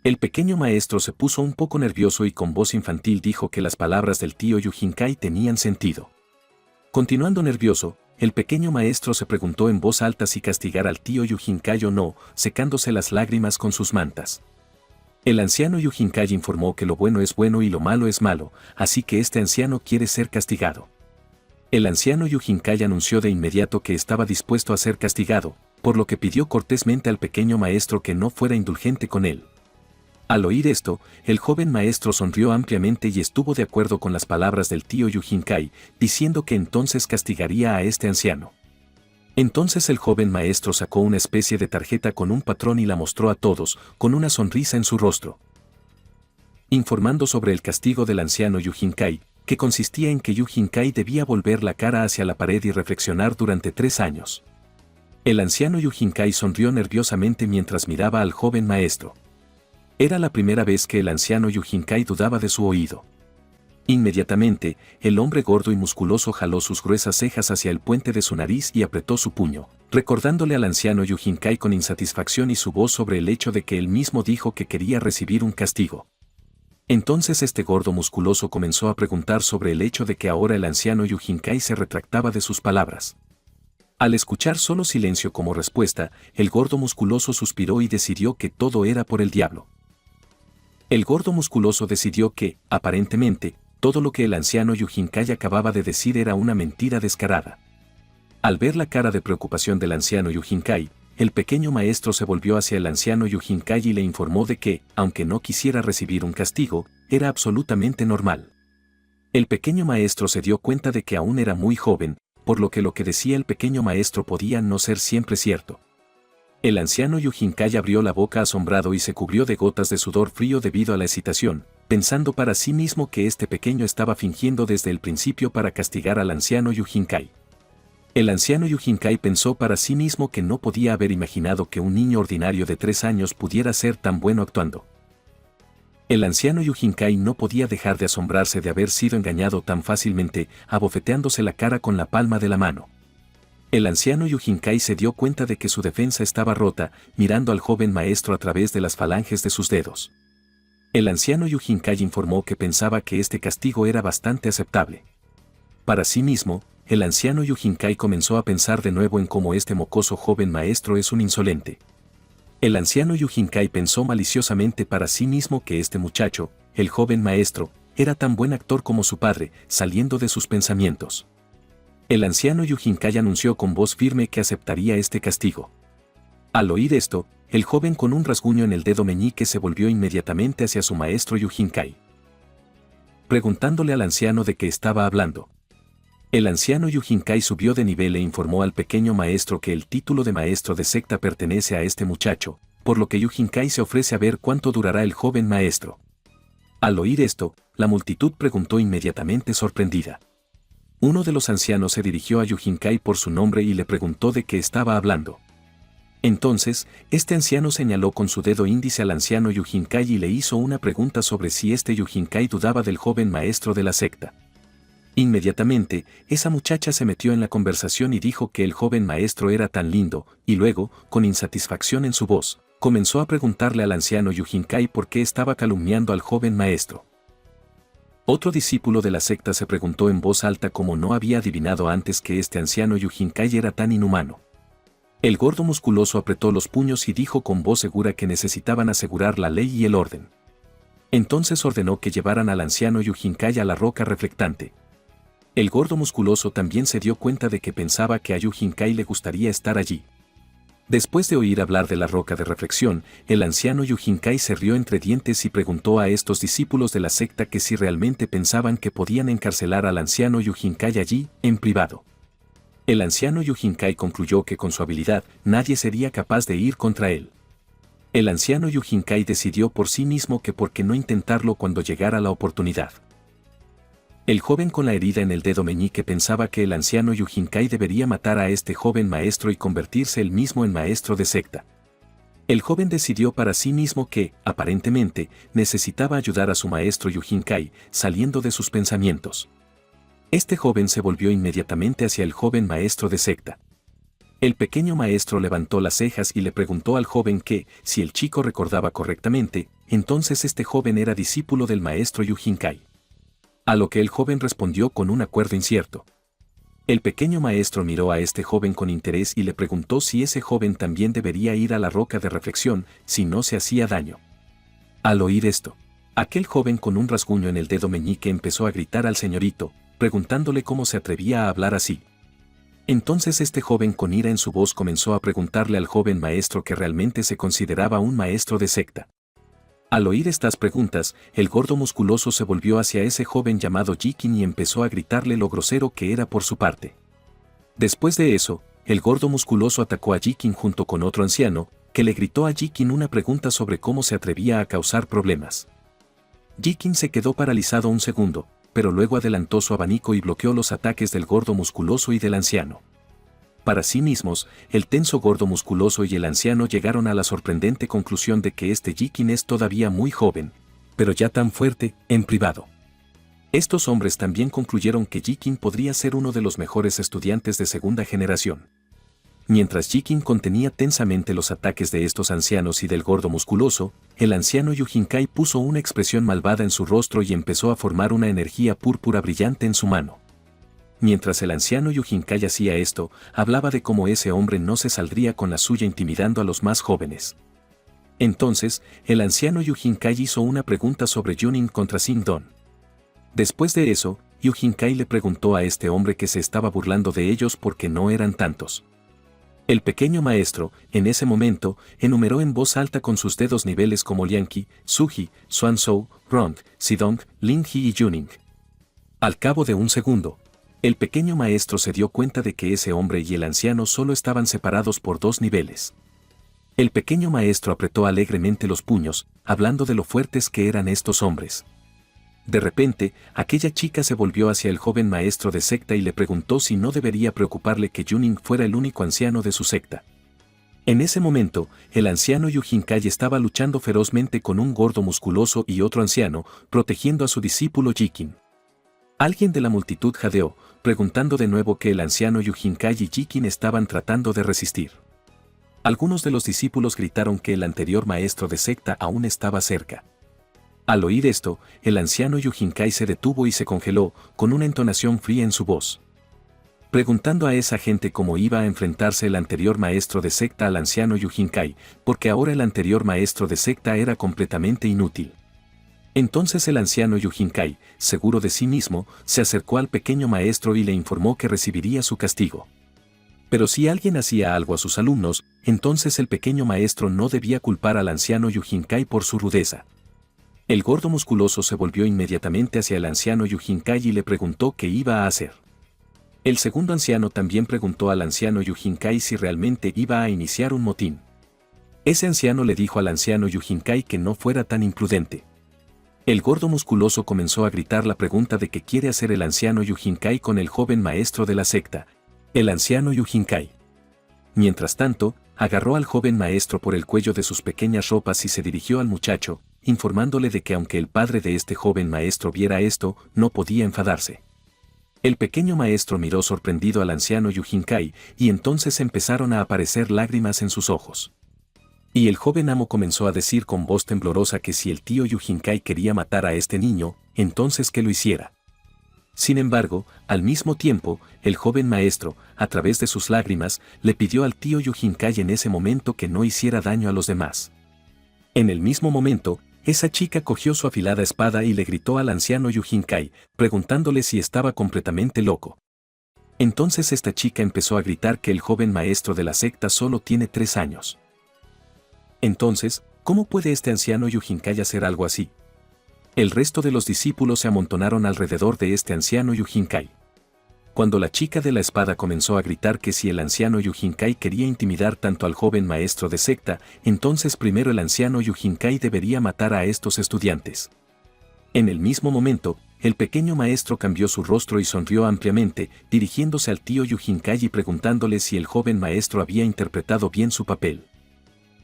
El pequeño maestro se puso un poco nervioso y con voz infantil dijo que las palabras del tío Yujinkai tenían sentido. Continuando nervioso, el pequeño maestro se preguntó en voz alta si castigar al tío Yujinkai o no, secándose las lágrimas con sus mantas. El anciano Yujinkai informó que lo bueno es bueno y lo malo es malo, así que este anciano quiere ser castigado. El anciano Yujinkai anunció de inmediato que estaba dispuesto a ser castigado, por lo que pidió cortésmente al pequeño maestro que no fuera indulgente con él. Al oír esto, el joven maestro sonrió ampliamente y estuvo de acuerdo con las palabras del tío Yujinkai, diciendo que entonces castigaría a este anciano. Entonces el joven maestro sacó una especie de tarjeta con un patrón y la mostró a todos, con una sonrisa en su rostro. Informando sobre el castigo del anciano Yujinkai, que consistía en que Yujinkai debía volver la cara hacia la pared y reflexionar durante 3 años. El anciano Yujinkai sonrió nerviosamente mientras miraba al joven maestro. Era la primera vez que el anciano Yujinkai dudaba de su oído. Inmediatamente, el hombre gordo y musculoso jaló sus gruesas cejas hacia el puente de su nariz y apretó su puño, recordándole al anciano Yujinkai con insatisfacción y su voz sobre el hecho de que él mismo dijo que quería recibir un castigo. Entonces este gordo musculoso comenzó a preguntar sobre el hecho de que ahora el anciano Yujinkai se retractaba de sus palabras. Al escuchar solo silencio como respuesta, el gordo musculoso suspiró y decidió que todo era por el diablo. El gordo musculoso decidió que, aparentemente, todo lo que el anciano Yujinkai acababa de decir era una mentira descarada. Al ver la cara de preocupación del anciano Yujinkai, el pequeño maestro se volvió hacia el anciano Yujinkai y le informó de que, aunque no quisiera recibir un castigo, era absolutamente normal. El pequeño maestro se dio cuenta de que aún era muy joven, por lo que decía el pequeño maestro podía no ser siempre cierto. El anciano Yujinkai abrió la boca asombrado y se cubrió de gotas de sudor frío debido a la excitación, pensando para sí mismo que este pequeño estaba fingiendo desde el principio para castigar al anciano Yujinkai. El anciano Yujinkai pensó para sí mismo que no podía haber imaginado que un niño ordinario de 3 años pudiera ser tan bueno actuando. El anciano Yujinkai no podía dejar de asombrarse de haber sido engañado tan fácilmente, abofeteándose la cara con la palma de la mano. El anciano Yujinkai se dio cuenta de que su defensa estaba rota, mirando al joven maestro a través de las falanges de sus dedos. El anciano Yujinkai informó que pensaba que este castigo era bastante aceptable. Para sí mismo, el anciano Yujinkai comenzó a pensar de nuevo en cómo este mocoso joven maestro es un insolente. El anciano Yujinkai pensó maliciosamente para sí mismo que este muchacho, el joven maestro, era tan buen actor como su padre, saliendo de sus pensamientos. El anciano Yujinkai anunció con voz firme que aceptaría este castigo. Al oír esto, el joven con un rasguño en el dedo meñique se volvió inmediatamente hacia su maestro Yujinkai, preguntándole al anciano de qué estaba hablando. El anciano Yujinkai subió de nivel e informó al pequeño maestro que el título de maestro de secta pertenece a este muchacho, por lo que Yujinkai se ofrece a ver cuánto durará el joven maestro. Al oír esto, la multitud preguntó inmediatamente sorprendida. Uno de los ancianos se dirigió a Yujinkai por su nombre y le preguntó de qué estaba hablando. Entonces, este anciano señaló con su dedo índice al anciano Yujinkai y le hizo una pregunta sobre si este Yujinkai dudaba del joven maestro de la secta. Inmediatamente, esa muchacha se metió en la conversación y dijo que el joven maestro era tan lindo, y luego, con insatisfacción en su voz, comenzó a preguntarle al anciano Yujinkai por qué estaba calumniando al joven maestro. Otro discípulo de la secta se preguntó en voz alta cómo no había adivinado antes que este anciano Yujinkai era tan inhumano. El gordo musculoso apretó los puños y dijo con voz segura que necesitaban asegurar la ley y el orden. Entonces ordenó que llevaran al anciano Yujinkai a la roca reflectante. El gordo musculoso también se dio cuenta de que pensaba que a Yujinkai le gustaría estar allí. Después de oír hablar de la roca de reflexión, el anciano Yujinkai se rió entre dientes y preguntó a estos discípulos de la secta que si realmente pensaban que podían encarcelar al anciano Yujinkai allí, en privado. El anciano Yujinkai concluyó que con su habilidad nadie sería capaz de ir contra él. El anciano Yujinkai decidió por sí mismo que por qué no intentarlo cuando llegara la oportunidad. El joven con la herida en el dedo meñique pensaba que el anciano Yujinkai debería matar a este joven maestro y convertirse él mismo en maestro de secta. El joven decidió para sí mismo que, aparentemente, necesitaba ayudar a su maestro Yujinkai, saliendo de sus pensamientos. Este joven se volvió inmediatamente hacia el joven maestro de secta. El pequeño maestro levantó las cejas y le preguntó al joven que, si el chico recordaba correctamente, entonces este joven era discípulo del maestro Yujinkai. A lo que el joven respondió con un acuerdo incierto. El pequeño maestro miró a este joven con interés y le preguntó si ese joven también debería ir a la roca de reflexión, si no se hacía daño. Al oír esto, aquel joven con un rasguño en el dedo meñique empezó a gritar al señorito, preguntándole cómo se atrevía a hablar así. Entonces este joven con ira en su voz comenzó a preguntarle al joven maestro que realmente se consideraba un maestro de secta. Al oír estas preguntas, el gordo musculoso se volvió hacia ese joven llamado Jikin y empezó a gritarle lo grosero que era por su parte. Después de eso, el gordo musculoso atacó a Jikin junto con otro anciano, que le gritó a Jikin una pregunta sobre cómo se atrevía a causar problemas. Jikin se quedó paralizado un segundo, pero luego adelantó su abanico y bloqueó los ataques del gordo musculoso y del anciano. Para sí mismos, el tenso gordo musculoso y el anciano llegaron a la sorprendente conclusión de que este Jikin es todavía muy joven, pero ya tan fuerte, en privado. Estos hombres también concluyeron que Jikin podría ser uno de los mejores estudiantes de segunda generación. Mientras Jikin contenía tensamente los ataques de estos ancianos y del gordo musculoso, el anciano Yujinkai puso una expresión malvada en su rostro y empezó a formar una energía púrpura brillante en su mano. Mientras el anciano Yujinkai hacía esto, hablaba de cómo ese hombre no se saldría con la suya intimidando a los más jóvenes. Entonces, el anciano Yujinkai hizo una pregunta sobre Junin contra Singdon. Después de eso, Yujinkai le preguntó a este hombre que se estaba burlando de ellos porque no eran tantos. El pequeño maestro, en ese momento, enumeró en voz alta con sus dedos niveles como Lianqi, Suji, Xuanzhou, Rong, Sidong, Lingji y Juning. Al cabo de un segundo, el pequeño maestro se dio cuenta de que ese hombre y el anciano solo estaban separados por 2 niveles. El pequeño maestro apretó alegremente los puños, hablando de lo fuertes que eran estos hombres. De repente, aquella chica se volvió hacia el joven maestro de secta y le preguntó si no debería preocuparle que Junin fuera el único anciano de su secta. En ese momento, el anciano Yujinkai estaba luchando ferozmente con un gordo musculoso y otro anciano, protegiendo a su discípulo Jikin. Alguien de la multitud jadeó, preguntando de nuevo que el anciano Yujinkai y Jikin estaban tratando de resistir. Algunos de los discípulos gritaron que el anterior maestro de secta aún estaba cerca. Al oír esto, el anciano Yujinkai se detuvo y se congeló, con una entonación fría en su voz. Preguntando a esa gente cómo iba a enfrentarse el anterior maestro de secta al anciano Yujinkai, porque ahora el anterior maestro de secta era completamente inútil. Entonces el anciano Yujinkai, seguro de sí mismo, se acercó al pequeño maestro y le informó que recibiría su castigo. Pero si alguien hacía algo a sus alumnos, entonces el pequeño maestro no debía culpar al anciano Yujinkai por su rudeza. El gordo musculoso se volvió inmediatamente hacia el anciano Yujinkai y le preguntó qué iba a hacer. El segundo anciano también preguntó al anciano Yujinkai si realmente iba a iniciar un motín. Ese anciano le dijo al anciano Yujinkai que no fuera tan imprudente. El gordo musculoso comenzó a gritar la pregunta de qué quiere hacer el anciano Yujinkai con el joven maestro de la secta, el anciano Yujinkai. Mientras tanto, agarró al joven maestro por el cuello de sus pequeñas ropas y se dirigió al muchacho, informándole de que aunque el padre de este joven maestro viera esto, no podía enfadarse. El pequeño maestro miró sorprendido al anciano Yujinkai, y entonces empezaron a aparecer lágrimas en sus ojos. Y el joven amo comenzó a decir con voz temblorosa que si el tío Yujinkai quería matar a este niño, entonces que lo hiciera. Sin embargo, al mismo tiempo, el joven maestro, a través de sus lágrimas, le pidió al tío Yujinkai en ese momento que no hiciera daño a los demás. En el mismo momento, esa chica cogió su afilada espada y le gritó al anciano Yujinkai, preguntándole si estaba completamente loco. Entonces esta chica empezó a gritar que el joven maestro de la secta solo tiene 3 años. Entonces, ¿cómo puede este anciano Yujinkai hacer algo así? El resto de los discípulos se amontonaron alrededor de este anciano Yujinkai. Cuando la chica de la espada comenzó a gritar que si el anciano Yujinkai quería intimidar tanto al joven maestro de secta, entonces primero el anciano Yujinkai debería matar a estos estudiantes. En el mismo momento, el pequeño maestro cambió su rostro y sonrió ampliamente, dirigiéndose al tío Yujinkai y preguntándole si el joven maestro había interpretado bien su papel.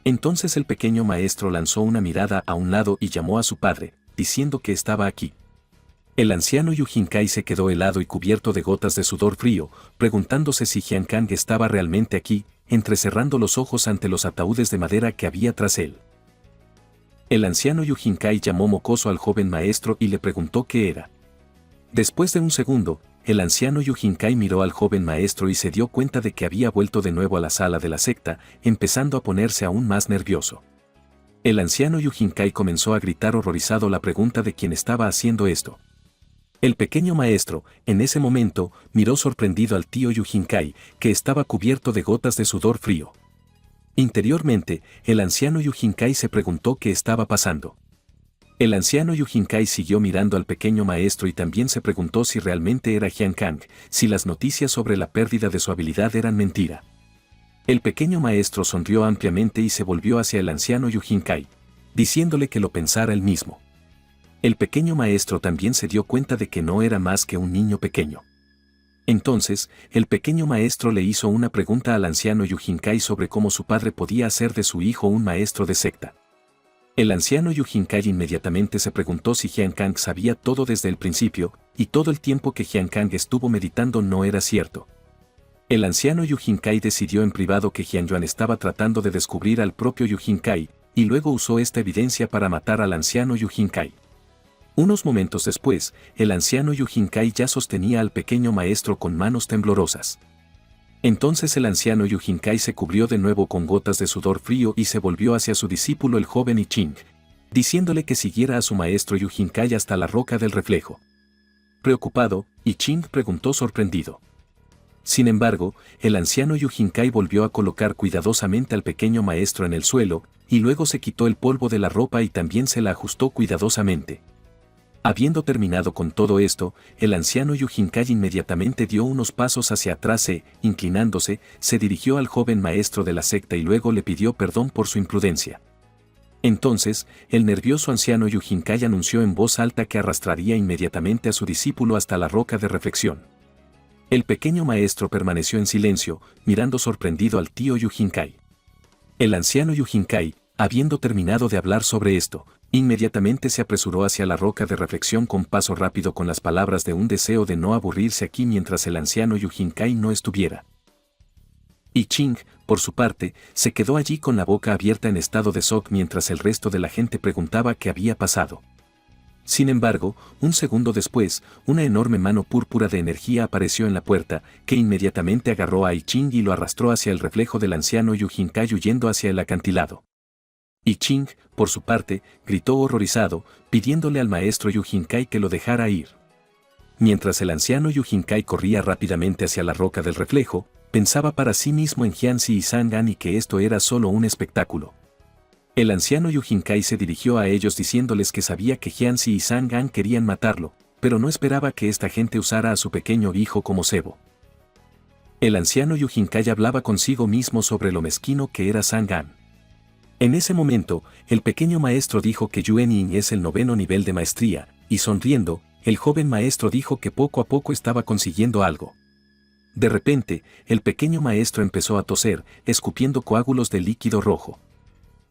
Entonces el pequeño maestro lanzó una mirada a un lado y llamó a su padre, diciendo que estaba aquí. El anciano Yujin Kai se quedó helado y cubierto de gotas de sudor frío, preguntándose si Jian Kang estaba realmente aquí, entrecerrando los ojos ante los ataúdes de madera que había tras él. El anciano Yujin Kai llamó mocoso al joven maestro y le preguntó qué era. Después de un segundo, el anciano Yujin Kai miró al joven maestro y se dio cuenta de que había vuelto de nuevo a la sala de la secta, empezando a ponerse aún más nervioso. El anciano Yujin Kai comenzó a gritar horrorizado la pregunta de quién estaba haciendo esto. El pequeño maestro, en ese momento, miró sorprendido al tío Yujin Kai, que estaba cubierto de gotas de sudor frío. Interiormente, el anciano Yujin Kai se preguntó qué estaba pasando. El anciano Yujin Kai siguió mirando al pequeño maestro y también se preguntó si realmente era Jian Kang, si las noticias sobre la pérdida de su habilidad eran mentira. El pequeño maestro sonrió ampliamente y se volvió hacia el anciano Yujin Kai, diciéndole que lo pensara él mismo. El pequeño maestro también se dio cuenta de que no era más que un niño pequeño. Entonces, el pequeño maestro le hizo una pregunta al anciano Yujin Kai sobre cómo su padre podía hacer de su hijo un maestro de secta. El anciano Yujin Kai inmediatamente se preguntó si Jian Kang sabía todo desde el principio, y todo el tiempo que Jian Kang estuvo meditando no era cierto. El anciano Yujin Kai decidió en privado que Jian Yuan estaba tratando de descubrir al propio Yujin Kai, y luego usó esta evidencia para matar al anciano Yujin Kai. Unos momentos después, el anciano Yujin Kai ya sostenía al pequeño maestro con manos temblorosas. Entonces el anciano Yujin Kai se cubrió de nuevo con gotas de sudor frío y se volvió hacia su discípulo el joven I Ching, diciéndole que siguiera a su maestro Yujin Kai hasta la roca del reflejo. Preocupado, I Ching preguntó sorprendido. Sin embargo, el anciano Yujin Kai volvió a colocar cuidadosamente al pequeño maestro en el suelo, y luego se quitó el polvo de la ropa y también se la ajustó cuidadosamente. Habiendo terminado con todo esto, el anciano Yujin Kai inmediatamente dio unos pasos hacia atrás e, inclinándose, se dirigió al joven maestro de la secta y luego le pidió perdón por su imprudencia. Entonces, el nervioso anciano Yujin Kai anunció en voz alta que arrastraría inmediatamente a su discípulo hasta la roca de reflexión. El pequeño maestro permaneció en silencio, mirando sorprendido al tío Yujin Kai. El anciano Yujin Kai, habiendo terminado de hablar sobre esto, inmediatamente se apresuró hacia la roca de reflexión con paso rápido con las palabras de un deseo de no aburrirse aquí mientras el anciano Yujin Kai no estuviera. I Ching, por su parte, se quedó allí con la boca abierta en estado de shock mientras el resto de la gente preguntaba qué había pasado. Sin embargo, un segundo después, una enorme mano púrpura de energía apareció en la puerta, que inmediatamente agarró a I Ching y lo arrastró hacia el reflejo del anciano Yujin Kai huyendo hacia el acantilado. I Ching, por su parte, gritó horrorizado, pidiéndole al maestro Yujin Kai que lo dejara ir. Mientras el anciano Yujin Kai corría rápidamente hacia la roca del reflejo, pensaba para sí mismo en Jianxi y Sangan y que esto era solo un espectáculo. El anciano Yujin Kai se dirigió a ellos diciéndoles que sabía que Jianxi y Sangan querían matarlo, pero no esperaba que esta gente usara a su pequeño hijo como cebo. El anciano Yujin Kai hablaba consigo mismo sobre lo mezquino que era Sangan. En ese momento, el pequeño maestro dijo que Yuen Yin es el 9º nivel de maestría, y sonriendo, el joven maestro dijo que poco a poco estaba consiguiendo algo. De repente, el pequeño maestro empezó a toser, escupiendo coágulos de líquido rojo.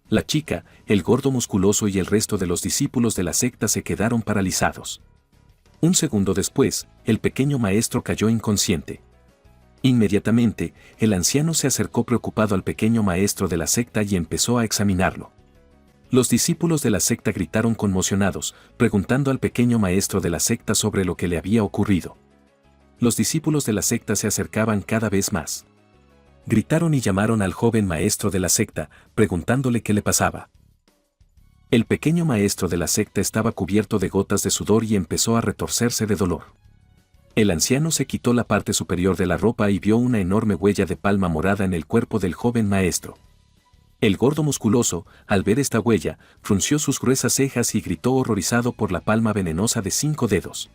La chica, el gordo musculoso y el resto de los discípulos de la secta se quedaron paralizados. Un segundo después, el pequeño maestro cayó inconsciente. Inmediatamente, el anciano se acercó preocupado al pequeño maestro de la secta y empezó a examinarlo. Los discípulos de la secta gritaron conmocionados, preguntando al pequeño maestro de la secta sobre lo que le había ocurrido. Los discípulos de la secta se acercaban cada vez más. Gritaron y llamaron al joven maestro de la secta, preguntándole qué le pasaba. El pequeño maestro de la secta estaba cubierto de gotas de sudor y empezó a retorcerse de dolor. El anciano se quitó la parte superior de la ropa y vio una enorme huella de palma morada en el cuerpo del joven maestro. El gordo musculoso, al ver esta huella, frunció sus gruesas cejas y gritó horrorizado por la palma venenosa de 5 dedos.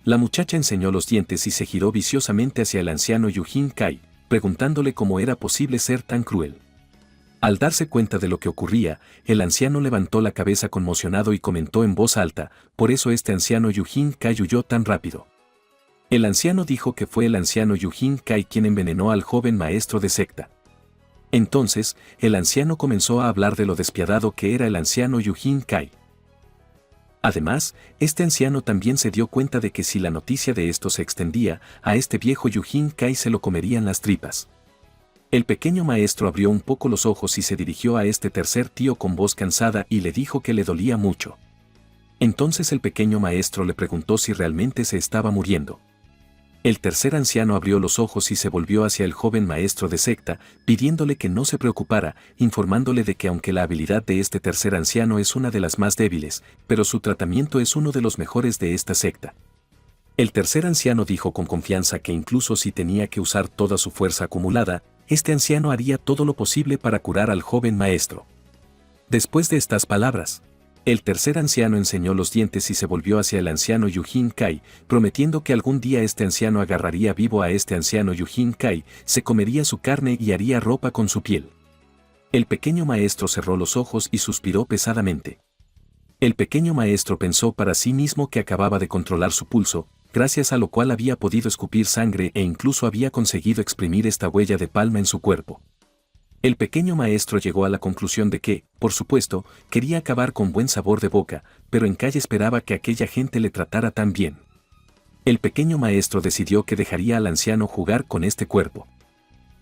La muchacha enseñó los dientes y se giró viciosamente hacia el anciano Yujin Kai, preguntándole cómo era posible ser tan cruel. Al darse cuenta de lo que ocurría, el anciano levantó la cabeza conmocionado y comentó en voz alta, por eso este anciano Yujin Kai huyó tan rápido. El anciano dijo que fue el anciano Yujin Kai quien envenenó al joven maestro de secta. Entonces, el anciano comenzó a hablar de lo despiadado que era el anciano Yujin Kai. Además, este anciano también se dio cuenta de que si la noticia de esto se extendía, a este viejo Yujin Kai se lo comerían las tripas. El pequeño maestro abrió un poco los ojos y se dirigió a este tercer tío con voz cansada y le dijo que le dolía mucho. Entonces el pequeño maestro le preguntó si realmente se estaba muriendo. El tercer anciano abrió los ojos y se volvió hacia el joven maestro de secta, pidiéndole que no se preocupara, informándole de que aunque la habilidad de este tercer anciano es una de las más débiles, pero su tratamiento es uno de los mejores de esta secta. El tercer anciano dijo con confianza que incluso si tenía que usar toda su fuerza acumulada, este anciano haría todo lo posible para curar al joven maestro. Después de estas palabras, el tercer anciano enseñó los dientes y se volvió hacia el anciano Yujin Kai, prometiendo que algún día este anciano agarraría vivo a este anciano Yujin Kai, se comería su carne y haría ropa con su piel. El pequeño maestro cerró los ojos y suspiró pesadamente. El pequeño maestro pensó para sí mismo que acababa de controlar su pulso, gracias a lo cual había podido escupir sangre e incluso había conseguido exprimir esta huella de palma en su cuerpo. El pequeño maestro llegó a la conclusión de que, por supuesto, quería acabar con buen sabor de boca, pero en calle esperaba que aquella gente le tratara tan bien. El pequeño maestro decidió que dejaría al anciano jugar con este cuerpo.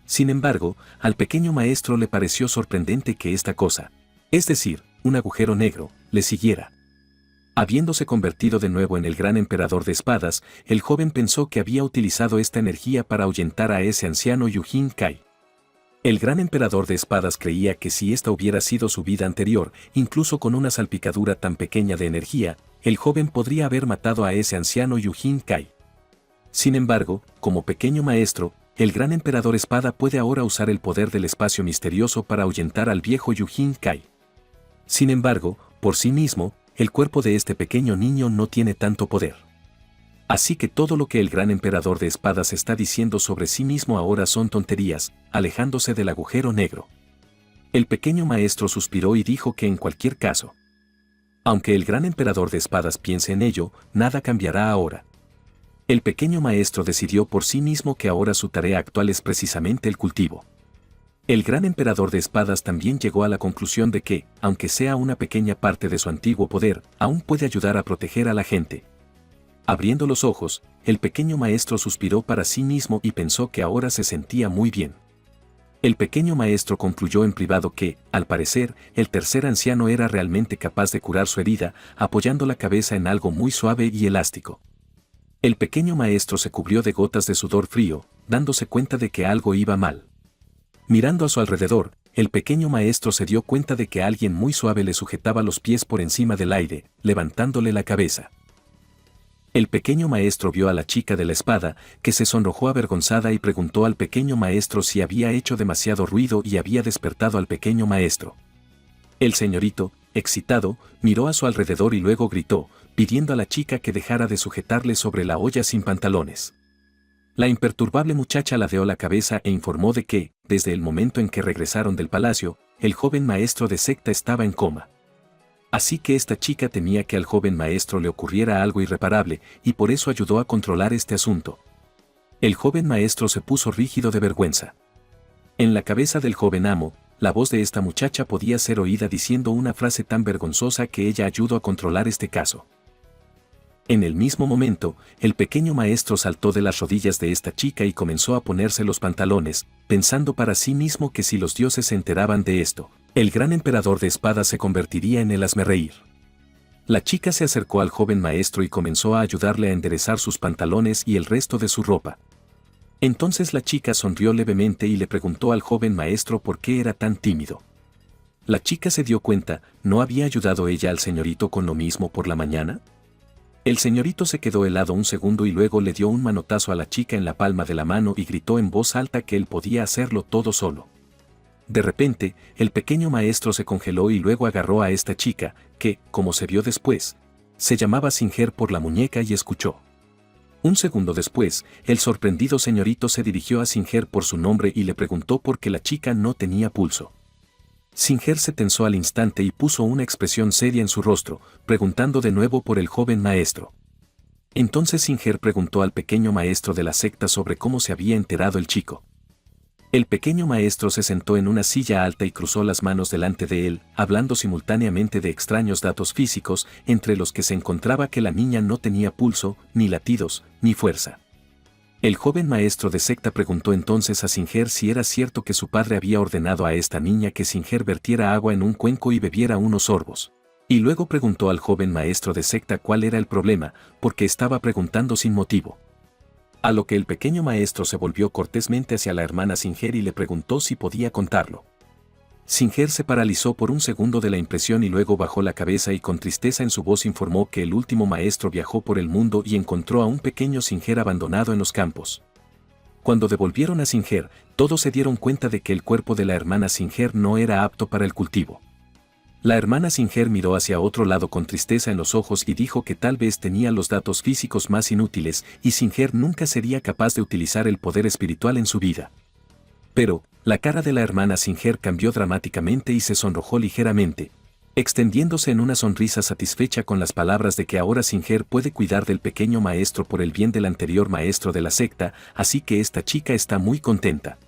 Sin embargo, al pequeño maestro le pareció sorprendente que esta cosa, es decir, un agujero negro, le siguiera. Habiéndose convertido de nuevo en el gran emperador de espadas, el joven pensó que había utilizado esta energía para ahuyentar a ese anciano Yujin Kai. El gran emperador de espadas creía que si esta hubiera sido su vida anterior, incluso con una salpicadura tan pequeña de energía, el joven podría haber matado a ese anciano Yujin Kai. Sin embargo, como pequeño maestro, el gran emperador espada puede ahora usar el poder del espacio misterioso para ahuyentar al viejo Yujin Kai. Sin embargo, por sí mismo, el cuerpo de este pequeño niño no tiene tanto poder. Así que todo lo que el gran emperador de espadas está diciendo sobre sí mismo ahora son tonterías, alejándose del agujero negro. El pequeño maestro suspiró y dijo que en cualquier caso, aunque el gran emperador de espadas piense en ello, nada cambiará ahora. El pequeño maestro decidió por sí mismo que ahora su tarea actual es precisamente el cultivo. El gran emperador de espadas también llegó a la conclusión de que, aunque sea una pequeña parte de su antiguo poder, aún puede ayudar a proteger a la gente. Abriendo los ojos, el pequeño maestro suspiró para sí mismo y pensó que ahora se sentía muy bien. El pequeño maestro concluyó en privado que, al parecer, el tercer anciano era realmente capaz de curar su herida, apoyando la cabeza en algo muy suave y elástico. El pequeño maestro se cubrió de gotas de sudor frío, dándose cuenta de que algo iba mal. Mirando a su alrededor, el pequeño maestro se dio cuenta de que alguien muy suave le sujetaba los pies por encima del aire, levantándole la cabeza. El pequeño maestro vio a la chica de la espada, que se sonrojó avergonzada y preguntó al pequeño maestro si había hecho demasiado ruido y había despertado al pequeño maestro. El señorito, excitado, miró a su alrededor y luego gritó, pidiendo a la chica que dejara de sujetarle sobre la olla sin pantalones. La imperturbable muchacha ladeó la cabeza e informó de que, desde el momento en que regresaron del palacio, el joven maestro de secta estaba en coma. Así que esta chica temía que al joven maestro le ocurriera algo irreparable, y por eso ayudó a controlar este asunto. El joven maestro se puso rígido de vergüenza. En la cabeza del joven amo, la voz de esta muchacha podía ser oída diciendo una frase tan vergonzosa que ella ayudó a controlar este caso. En el mismo momento, el pequeño maestro saltó de las rodillas de esta chica y comenzó a ponerse los pantalones, pensando para sí mismo que si los dioses se enteraban de esto, el gran emperador de espadas se convertiría en el hazmerreír. La chica se acercó al joven maestro y comenzó a ayudarle a enderezar sus pantalones y el resto de su ropa. Entonces la chica sonrió levemente y le preguntó al joven maestro por qué era tan tímido. La chica se dio cuenta, ¿no había ayudado ella al señorito con lo mismo por la mañana? El señorito se quedó helado un segundo y luego le dio un manotazo a la chica en la palma de la mano y gritó en voz alta que él podía hacerlo todo solo. De repente, el pequeño maestro se congeló y luego agarró a esta chica, que, como se vio después, se llamaba Singer por la muñeca y escuchó. Un segundo después, el sorprendido señorito se dirigió a Singer por su nombre y le preguntó por qué la chica no tenía pulso. Singer se tensó al instante y puso una expresión seria en su rostro, preguntando de nuevo por el joven maestro. Entonces Singer preguntó al pequeño maestro de la secta sobre cómo se había enterado el chico. El pequeño maestro se sentó en una silla alta y cruzó las manos delante de él, hablando simultáneamente de extraños datos físicos, entre los que se encontraba que la niña no tenía pulso, ni latidos, ni fuerza. El joven maestro de secta preguntó entonces a Singer si era cierto que su padre había ordenado a esta niña que Singer vertiera agua en un cuenco y bebiera unos sorbos. Y luego preguntó al joven maestro de secta cuál era el problema, porque estaba preguntando sin motivo. A lo que el pequeño maestro se volvió cortésmente hacia la hermana Singer y le preguntó si podía contarlo. Singer se paralizó por un segundo de la impresión y luego bajó la cabeza y con tristeza en su voz informó que el último maestro viajó por el mundo y encontró a un pequeño Singer abandonado en los campos. Cuando devolvieron a Singer, todos se dieron cuenta de que el cuerpo de la hermana Singer no era apto para el cultivo. La hermana Singer miró hacia otro lado con tristeza en los ojos y dijo que tal vez tenía los datos físicos más inútiles y Singer nunca sería capaz de utilizar el poder espiritual en su vida. Pero, la cara de la hermana Singer cambió dramáticamente y se sonrojó ligeramente, extendiéndose en una sonrisa satisfecha con las palabras de que ahora Singer puede cuidar del pequeño maestro por el bien del anterior maestro de la secta, así que esta chica está muy contenta.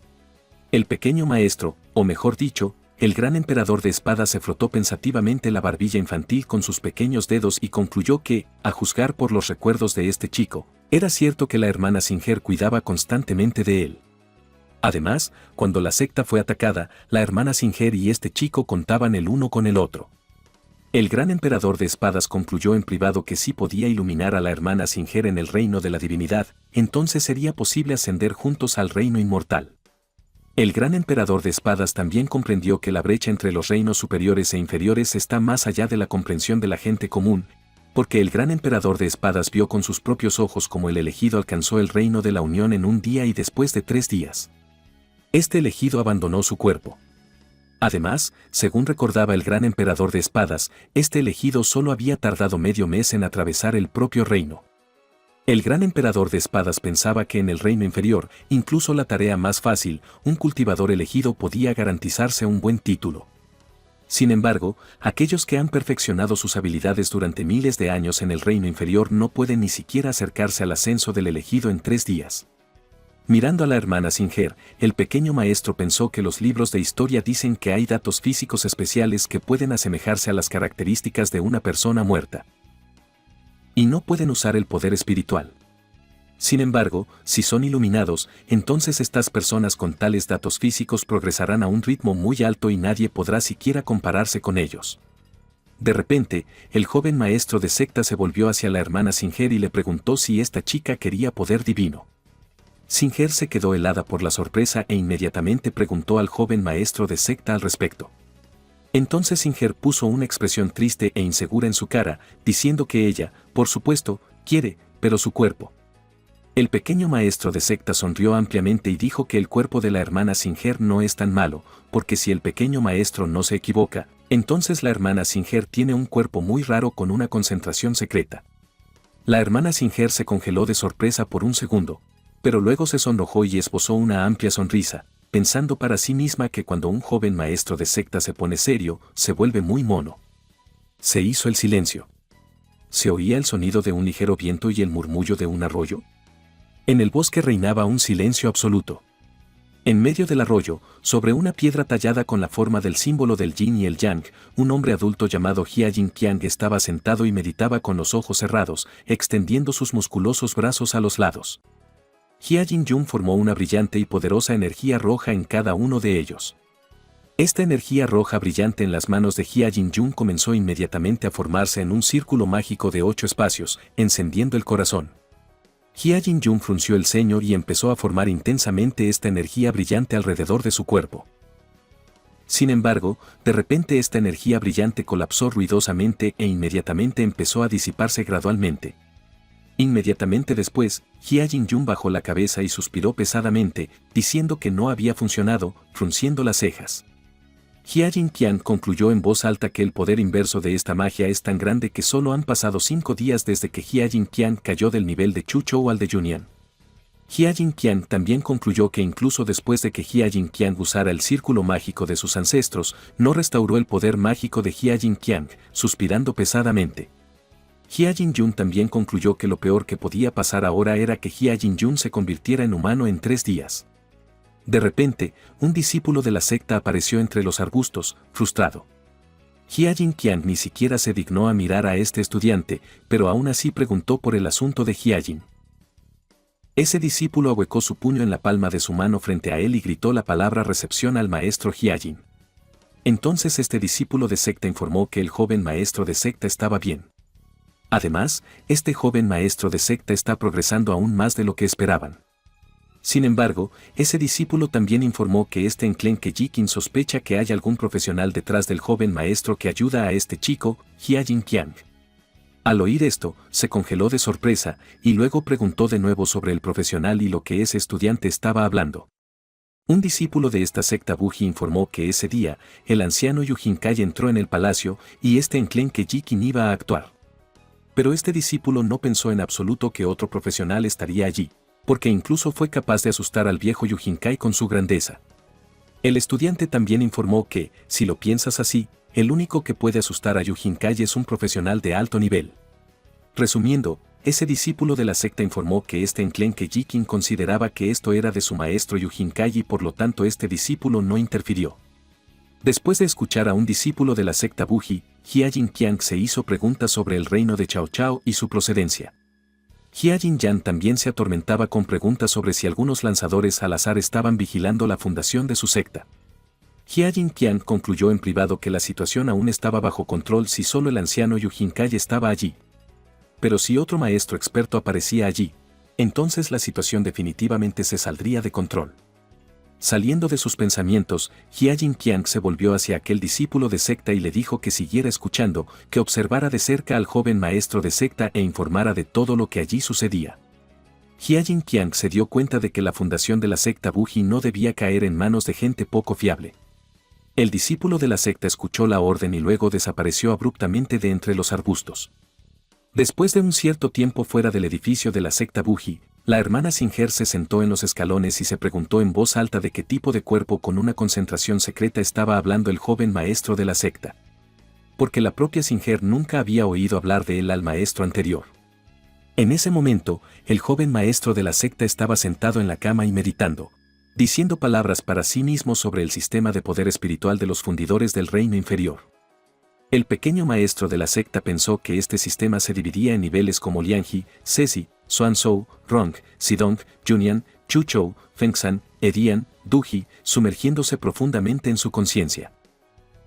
El pequeño maestro, o mejor dicho, el gran emperador de espadas se frotó pensativamente la barbilla infantil con sus pequeños dedos y concluyó que, a juzgar por los recuerdos de este chico, era cierto que la hermana Singer cuidaba constantemente de él. Además, cuando la secta fue atacada, la hermana Singer y este chico contaban el uno con el otro. El gran emperador de espadas concluyó en privado que si podía iluminar a la hermana Singer en el reino de la divinidad, entonces sería posible ascender juntos al reino inmortal. El gran emperador de espadas también comprendió que la brecha entre los reinos superiores e inferiores está más allá de la comprensión de la gente común, porque el gran emperador de espadas vio con sus propios ojos cómo el elegido alcanzó el reino de la unión en un día y después de 3 días. Este elegido abandonó su cuerpo. Además, según recordaba el gran emperador de espadas, este elegido solo había tardado medio mes en atravesar el propio reino. El gran emperador de espadas pensaba que en el reino inferior, incluso la tarea más fácil, un cultivador elegido podía garantizarse un buen título. Sin embargo, aquellos que han perfeccionado sus habilidades durante miles de años en el reino inferior no pueden ni siquiera acercarse al ascenso del elegido en 3 días. Mirando a la hermana Singer, el pequeño maestro pensó que los libros de historia dicen que hay datos físicos especiales que pueden asemejarse a las características de una persona muerta. Y no pueden usar el poder espiritual. Sin embargo, si son iluminados, entonces estas personas con tales datos físicos progresarán a un ritmo muy alto y nadie podrá siquiera compararse con ellos. De repente, el joven maestro de secta se volvió hacia la hermana Singer y le preguntó si esta chica quería poder divino. Singer se quedó helada por la sorpresa e inmediatamente preguntó al joven maestro de secta al respecto. Entonces Singer puso una expresión triste e insegura en su cara, diciendo que ella, por supuesto, quiere, pero su cuerpo. El pequeño maestro de secta sonrió ampliamente y dijo que el cuerpo de la hermana Singer no es tan malo, porque si el pequeño maestro no se equivoca, entonces la hermana Singer tiene un cuerpo muy raro con una concentración secreta. La hermana Singer se congeló de sorpresa por un segundo, pero luego se sonrojó y esbozó una amplia sonrisa, pensando para sí misma que cuando un joven maestro de secta se pone serio, se vuelve muy mono. Se hizo el silencio. Se oía el sonido de un ligero viento y el murmullo de un arroyo. En el bosque reinaba un silencio absoluto. En medio del arroyo, sobre una piedra tallada con la forma del símbolo del yin y el yang, un hombre adulto llamado Jia Jinqiang estaba sentado y meditaba con los ojos cerrados, extendiendo sus musculosos brazos a los lados. Jia Jinjun formó una brillante y poderosa energía roja en cada uno de ellos. Esta energía roja brillante en las manos de Jia Jinjun comenzó inmediatamente a formarse en un círculo mágico de 8 espacios, encendiendo el corazón. Jia Jinjun frunció el ceño y empezó a formar intensamente esta energía brillante alrededor de su cuerpo. Sin embargo, de repente esta energía brillante colapsó ruidosamente e inmediatamente empezó a disiparse gradualmente. Inmediatamente después, Jia Jinjun bajó la cabeza y suspiró pesadamente, diciendo que no había funcionado, frunciendo las cejas. Jia Jinqiang concluyó en voz alta que el poder inverso de esta magia es tan grande que solo han pasado 5 días desde que Jia Jinqiang cayó del nivel de Chuchou al de Yunian. Jia Jinqiang también concluyó que incluso después de que Jia Jinqiang usara el círculo mágico de sus ancestros, no restauró el poder mágico de Jia Jinqiang, suspirando pesadamente. Jia Jinjun también concluyó que lo peor que podía pasar ahora era que Jia Jinjun se convirtiera en humano en 3 días. De repente, un discípulo de la secta apareció entre los arbustos, frustrado. Hia-Jin Qiang ni siquiera se dignó a mirar a este estudiante, pero aún así preguntó por el asunto de Hia-Jin. Ese discípulo ahuecó su puño en la palma de su mano frente a él y gritó la palabra recepción al maestro Hia-Jin. Entonces este discípulo de secta informó que el joven maestro de secta estaba bien. Además, este joven maestro de secta está progresando aún más de lo que esperaban. Sin embargo, ese discípulo también informó que este enclenque Jikin sospecha que hay algún profesional detrás del joven maestro que ayuda a este chico, Hia-Jin Qiang. Al oír esto, se congeló de sorpresa, y luego preguntó de nuevo sobre el profesional y lo que ese estudiante estaba hablando. Un discípulo de esta secta Buji informó que ese día, el anciano Yujinkai entró en el palacio y este enclenque Jikin iba a actuar. Pero este discípulo no pensó en absoluto que otro profesional estaría allí, porque incluso fue capaz de asustar al viejo Yujinkai con su grandeza. El estudiante también informó que, si lo piensas así, el único que puede asustar a Yujinkai es un profesional de alto nivel. Resumiendo, ese discípulo de la secta informó que este enclenque Jikin consideraba que esto era de su maestro Yujinkai y por lo tanto este discípulo no interfirió. Después de escuchar a un discípulo de la secta Buji, Hia-Jin Qiang se hizo preguntas sobre el reino de Cao Cao y su procedencia. Hia-Jin Yang también se atormentaba con preguntas sobre si algunos lanzadores al azar estaban vigilando la fundación de su secta. Hia-Jin Qiang concluyó en privado que la situación aún estaba bajo control si solo el anciano Yujinkai estaba allí. Pero si otro maestro experto aparecía allí, entonces la situación definitivamente se saldría de control. Saliendo de sus pensamientos, Hia-Jin Qiang se volvió hacia aquel discípulo de secta y le dijo que siguiera escuchando, que observara de cerca al joven maestro de secta e informara de todo lo que allí sucedía. Hia-Jin Qiang se dio cuenta de que la fundación de la secta Buji no debía caer en manos de gente poco fiable. El discípulo de la secta escuchó la orden y luego desapareció abruptamente de entre los arbustos. Después de un cierto tiempo fuera del edificio de la secta Buji, la hermana Singer se sentó en los escalones y se preguntó en voz alta de qué tipo de cuerpo con una concentración secreta estaba hablando el joven maestro de la secta. Porque la propia Singer nunca había oído hablar de él al maestro anterior. En ese momento, el joven maestro de la secta estaba sentado en la cama y meditando, diciendo palabras para sí mismo sobre el sistema de poder espiritual de los fundidores del reino inferior. El pequeño maestro de la secta pensó que este sistema se dividía en niveles como Lianji, Ceci, Xuanzhou, Rong, Sidong, Junian, Chuchou, Fengshan, Edian, Duji, sumergiéndose profundamente en su conciencia.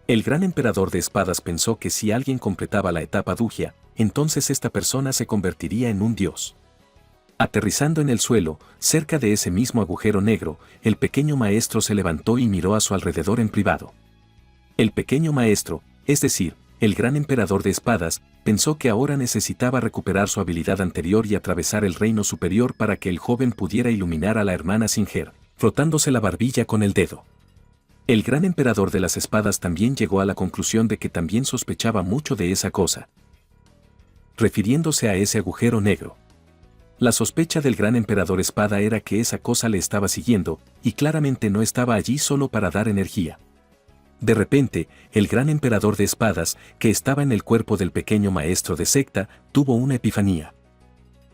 El gran emperador de espadas pensó que si alguien completaba la etapa Dujia, entonces esta persona se convertiría en un dios. Aterrizando en el suelo, cerca de ese mismo agujero negro, el pequeño maestro se levantó y miró a su alrededor en privado. El pequeño maestro, es decir, el gran emperador de espadas, pensó que ahora necesitaba recuperar su habilidad anterior y atravesar el reino superior para que el joven pudiera iluminar a la hermana Singer, frotándose la barbilla con el dedo. El gran emperador de las espadas también llegó a la conclusión de que también sospechaba mucho de esa cosa, refiriéndose a ese agujero negro. La sospecha del gran emperador espada era que esa cosa le estaba siguiendo, y claramente no estaba allí solo para dar energía. De repente, el gran emperador de espadas, que estaba en el cuerpo del pequeño maestro de secta, tuvo una epifanía.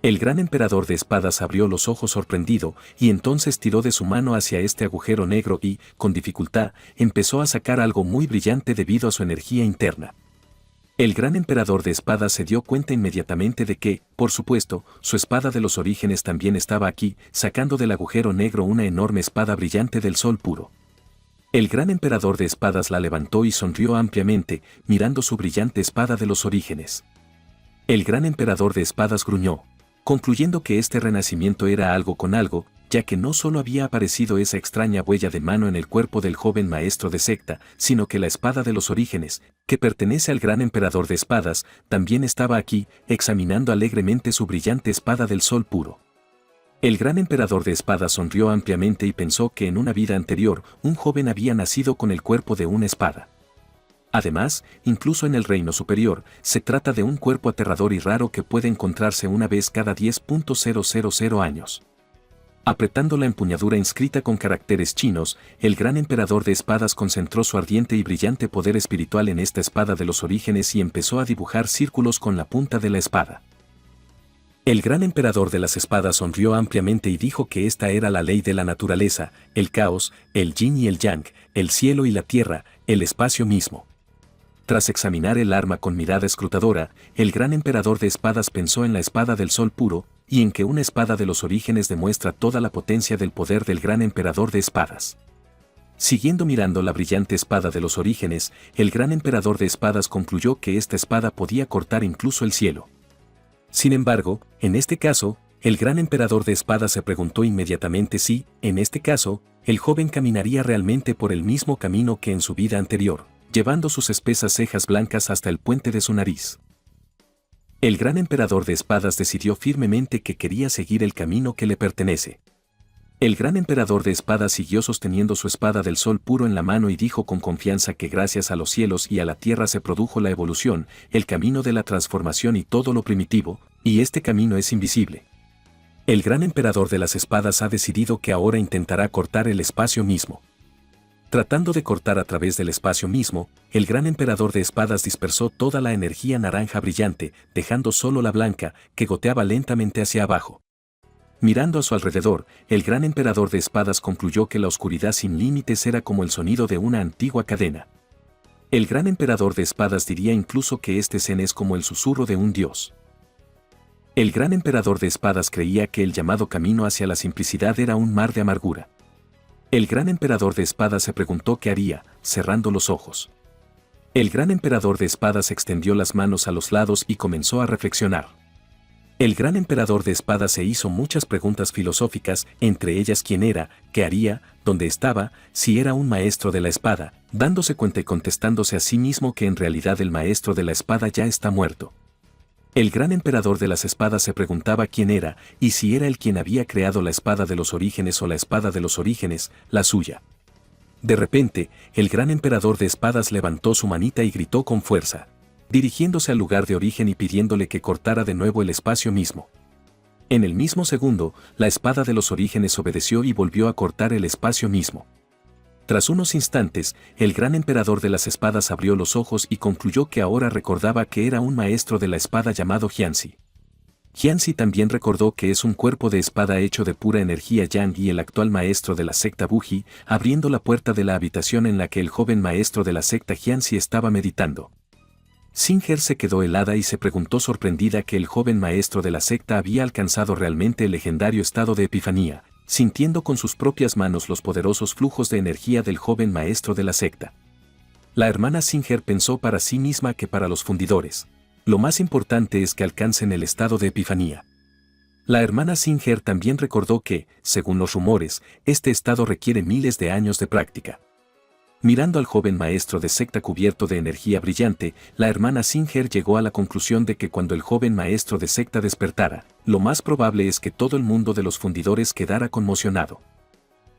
El gran emperador de espadas abrió los ojos sorprendido, y entonces tiró de su mano hacia este agujero negro y, con dificultad, empezó a sacar algo muy brillante debido a su energía interna. El gran emperador de espadas se dio cuenta inmediatamente de que, por supuesto, su espada de los orígenes también estaba aquí, sacando del agujero negro una enorme espada brillante del sol puro. El gran emperador de espadas la levantó y sonrió ampliamente, mirando su brillante espada de los orígenes. El gran emperador de espadas gruñó, concluyendo que este renacimiento era algo con algo, ya que no solo había aparecido esa extraña huella de mano en el cuerpo del joven maestro de secta, sino que la espada de los orígenes, que pertenece al gran emperador de espadas, también estaba aquí, examinando alegremente su brillante espada del sol puro. El gran emperador de espadas sonrió ampliamente y pensó que en una vida anterior, un joven había nacido con el cuerpo de una espada. Además, incluso en el reino superior, se trata de un cuerpo aterrador y raro que puede encontrarse una vez cada 10.000 años. Apretando la empuñadura inscrita con caracteres chinos, el gran emperador de espadas concentró su ardiente y brillante poder espiritual en esta espada de los orígenes y empezó a dibujar círculos con la punta de la espada. El gran emperador de las espadas sonrió ampliamente y dijo que esta era la ley de la naturaleza, el caos, el yin y el yang, el cielo y la tierra, el espacio mismo. Tras examinar el arma con mirada escrutadora, el gran emperador de espadas pensó en la espada del sol puro, y en que una espada de los orígenes demuestra toda la potencia del poder del gran emperador de espadas. Siguiendo mirando la brillante espada de los orígenes, el gran emperador de espadas concluyó que esta espada podía cortar incluso el cielo. Sin embargo, en este caso, el gran emperador de espadas se preguntó inmediatamente si, en este caso, el joven caminaría realmente por el mismo camino que en su vida anterior, llevando sus espesas cejas blancas hasta el puente de su nariz. El gran emperador de espadas decidió firmemente que quería seguir el camino que le pertenece. El gran emperador de espadas siguió sosteniendo su espada del sol puro en la mano y dijo con confianza que gracias a los cielos y a la tierra se produjo la evolución, el camino de la transformación y todo lo primitivo, y este camino es invisible. El gran emperador de las espadas ha decidido que ahora intentará cortar el espacio mismo. Tratando de cortar a través del espacio mismo, el gran emperador de espadas dispersó toda la energía naranja brillante, dejando solo la blanca, que goteaba lentamente hacia abajo. Mirando a su alrededor, el gran emperador de espadas concluyó que la oscuridad sin límites era como el sonido de una antigua cadena. El gran emperador de espadas diría incluso que este zen es como el susurro de un dios. El gran emperador de espadas creía que el llamado camino hacia la simplicidad era un mar de amargura. El gran emperador de espadas se preguntó qué haría, cerrando los ojos. El gran emperador de espadas extendió las manos a los lados y comenzó a reflexionar. El gran emperador de espadas se hizo muchas preguntas filosóficas, entre ellas quién era, qué haría, dónde estaba, si era un maestro de la espada, dándose cuenta y contestándose a sí mismo que en realidad el maestro de la espada ya está muerto. El gran emperador de las espadas se preguntaba quién era, y si era él quien había creado la espada de los orígenes o la espada de los orígenes, la suya. De repente, el gran emperador de espadas levantó su manita y gritó con fuerza, dirigiéndose al lugar de origen y pidiéndole que cortara de nuevo el espacio mismo. En el mismo segundo, la espada de los orígenes obedeció y volvió a cortar el espacio mismo. Tras unos instantes, el gran emperador de las espadas abrió los ojos y concluyó que ahora recordaba que era un maestro de la espada llamado Jianzi. Jianzi también recordó que es un cuerpo de espada hecho de pura energía yang y el actual maestro de la secta Buji, abriendo la puerta de la habitación en la que el joven maestro de la secta Jianzi estaba meditando. Singer se quedó helada y se preguntó sorprendida que el joven maestro de la secta había alcanzado realmente el legendario estado de epifanía, sintiendo con sus propias manos los poderosos flujos de energía del joven maestro de la secta. La hermana Singer pensó para sí misma que para los fundidores, lo más importante es que alcancen el estado de epifanía. La hermana Singer también recordó que, según los rumores, este estado requiere miles de años de práctica. Mirando al joven maestro de secta cubierto de energía brillante, la hermana Singer llegó a la conclusión de que cuando el joven maestro de secta despertara, lo más probable es que todo el mundo de los fundidores quedara conmocionado.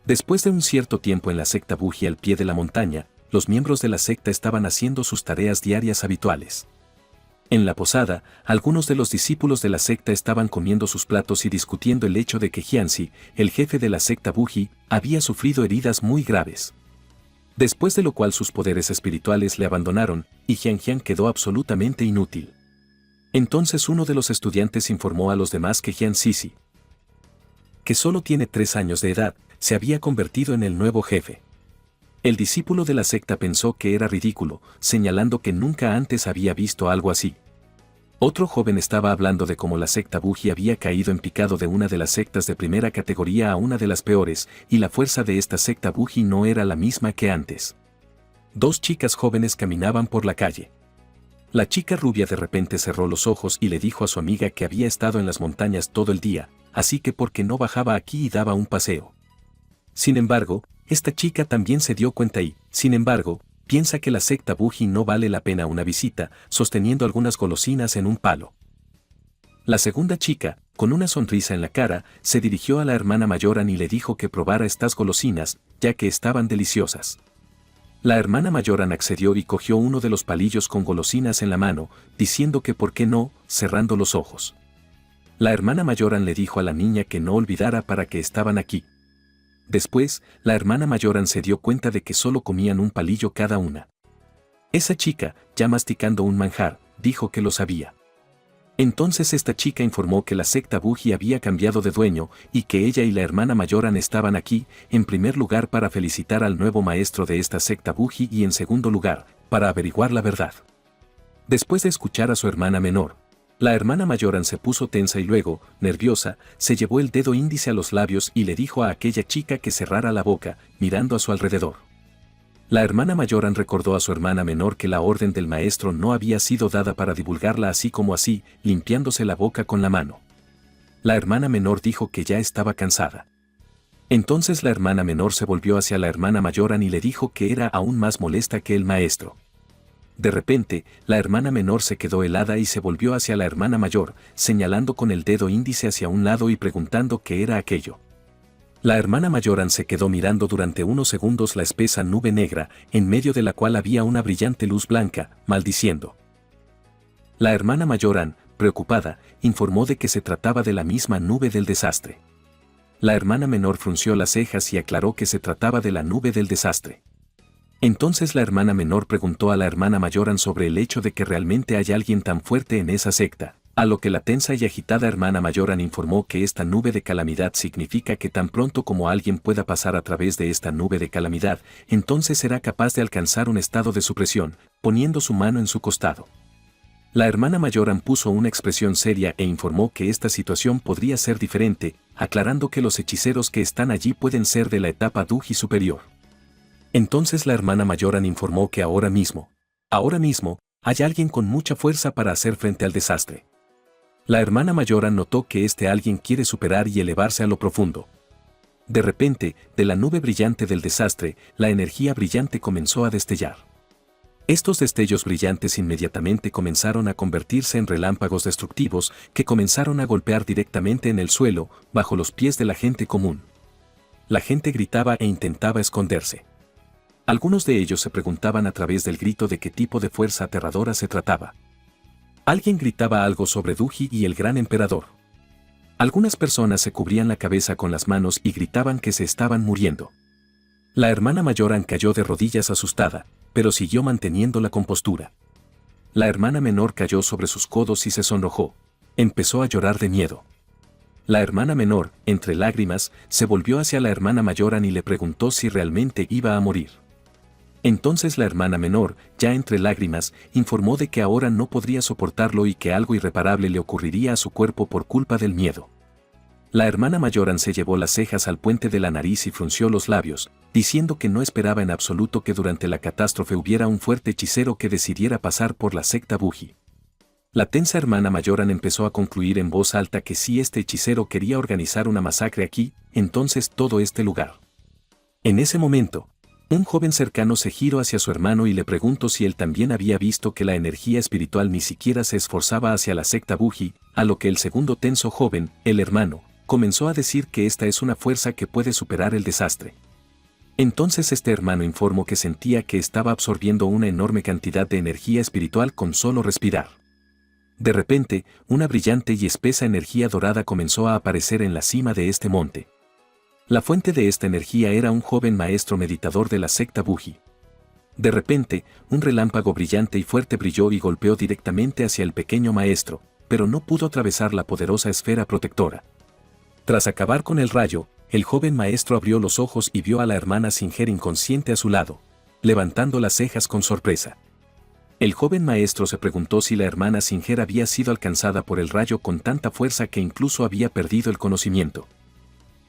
Después de un cierto tiempo en la secta Buji al pie de la montaña, los miembros de la secta estaban haciendo sus tareas diarias habituales. En la posada, algunos de los discípulos de la secta estaban comiendo sus platos y discutiendo el hecho de que Jianzi, el jefe de la secta Buji, había sufrido heridas muy graves. Después de lo cual sus poderes espirituales le abandonaron, y Jian quedó absolutamente inútil. Entonces uno de los estudiantes informó a los demás que Jian Sisi, que solo tiene 3 años de edad, se había convertido en el nuevo jefe. El discípulo de la secta pensó que era ridículo, señalando que nunca antes había visto algo así. Otro joven estaba hablando de cómo la secta Buji había caído en picado de una de las sectas de primera categoría a una de las peores, y la fuerza de esta secta Buji no era la misma que antes. 2 chicas jóvenes caminaban por la calle. La chica rubia de repente cerró los ojos y le dijo a su amiga que había estado en las montañas todo el día, así que por qué no bajaba aquí y daba un paseo. Sin embargo, esta chica también se dio cuenta y, sin embargo, piensa que la secta Buji no vale la pena una visita, sosteniendo algunas golosinas en un palo. La segunda chica, con una sonrisa en la cara, se dirigió a la hermana Mayoran y le dijo que probara estas golosinas, ya que estaban deliciosas. La hermana Mayoran accedió y cogió uno de los palillos con golosinas en la mano, diciendo que por qué no, cerrando los ojos. La hermana Mayoran le dijo a la niña que no olvidara para qué estaban aquí. Después, la hermana Mayoran se dio cuenta de que solo comían un palillo cada una. Esa chica, ya masticando un manjar, dijo que lo sabía. Entonces esta chica informó que la secta Buji había cambiado de dueño y que ella y la hermana Mayoran estaban aquí, en primer lugar para felicitar al nuevo maestro de esta secta Buji y en segundo lugar, para averiguar la verdad. Después de escuchar a su hermana menor, la hermana Mayoran se puso tensa y luego, nerviosa, se llevó el dedo índice a los labios y le dijo a aquella chica que cerrara la boca, mirando a su alrededor. La hermana Mayoran recordó a su hermana menor que la orden del maestro no había sido dada para divulgarla así como así, limpiándose la boca con la mano. La hermana menor dijo que ya estaba cansada. Entonces la hermana menor se volvió hacia la hermana Mayoran y le dijo que era aún más molesta que el maestro. De repente, la hermana menor se quedó helada y se volvió hacia la hermana mayor, señalando con el dedo índice hacia un lado y preguntando qué era aquello. La hermana Mayoran se quedó mirando durante unos segundos la espesa nube negra, en medio de la cual había una brillante luz blanca, maldiciendo. La hermana Mayoran, preocupada, informó de que se trataba de la misma nube del desastre. La hermana menor frunció las cejas y aclaró que se trataba de la nube del desastre. Entonces la hermana menor preguntó a la hermana Mayoran sobre el hecho de que realmente hay alguien tan fuerte en esa secta, a lo que la tensa y agitada hermana Mayoran informó que esta nube de calamidad significa que tan pronto como alguien pueda pasar a través de esta nube de calamidad, entonces será capaz de alcanzar un estado de supresión, poniendo su mano en su costado. La hermana Mayoran puso una expresión seria e informó que esta situación podría ser diferente, aclarando que los hechiceros que están allí pueden ser de la etapa Duji superior. Entonces la hermana Mayoran informó que ahora mismo, hay alguien con mucha fuerza para hacer frente al desastre. La hermana Mayoran notó que este alguien quiere superar y elevarse a lo profundo. De repente, de la nube brillante del desastre, la energía brillante comenzó a destellar. Estos destellos brillantes inmediatamente comenzaron a convertirse en relámpagos destructivos que comenzaron a golpear directamente en el suelo, bajo los pies de la gente común. La gente gritaba e intentaba esconderse. Algunos de ellos se preguntaban a través del grito de qué tipo de fuerza aterradora se trataba. Alguien gritaba algo sobre Duji y el gran emperador. Algunas personas se cubrían la cabeza con las manos y gritaban que se estaban muriendo. La hermana Mayoran cayó de rodillas asustada, pero siguió manteniendo la compostura. La hermana menor cayó sobre sus codos y se sonrojó. Empezó a llorar de miedo. La hermana menor, entre lágrimas, se volvió hacia la hermana Mayoran y le preguntó si realmente iba a morir. Entonces la hermana menor, ya entre lágrimas, informó de que ahora no podría soportarlo y que algo irreparable le ocurriría a su cuerpo por culpa del miedo. La hermana Mayoran se llevó las cejas al puente de la nariz y frunció los labios, diciendo que no esperaba en absoluto que durante la catástrofe hubiera un fuerte hechicero que decidiera pasar por la secta Buji. La tensa hermana Mayoran empezó a concluir en voz alta que si este hechicero quería organizar una masacre aquí, entonces todo este lugar. En ese momento, un joven cercano se giró hacia su hermano y le preguntó si él también había visto que la energía espiritual ni siquiera se esforzaba hacia la secta Buji, a lo que el segundo tenso joven, el hermano, comenzó a decir que esta es una fuerza que puede superar el desastre. Entonces este hermano informó que sentía que estaba absorbiendo una enorme cantidad de energía espiritual con solo respirar. De repente, una brillante y espesa energía dorada comenzó a aparecer en la cima de este monte. La fuente de esta energía era un joven maestro meditador de la secta Buji. De repente, un relámpago brillante y fuerte brilló y golpeó directamente hacia el pequeño maestro, pero no pudo atravesar la poderosa esfera protectora. Tras acabar con el rayo, el joven maestro abrió los ojos y vio a la hermana Singer inconsciente a su lado, levantando las cejas con sorpresa. El joven maestro se preguntó si la hermana Singer había sido alcanzada por el rayo con tanta fuerza que incluso había perdido el conocimiento.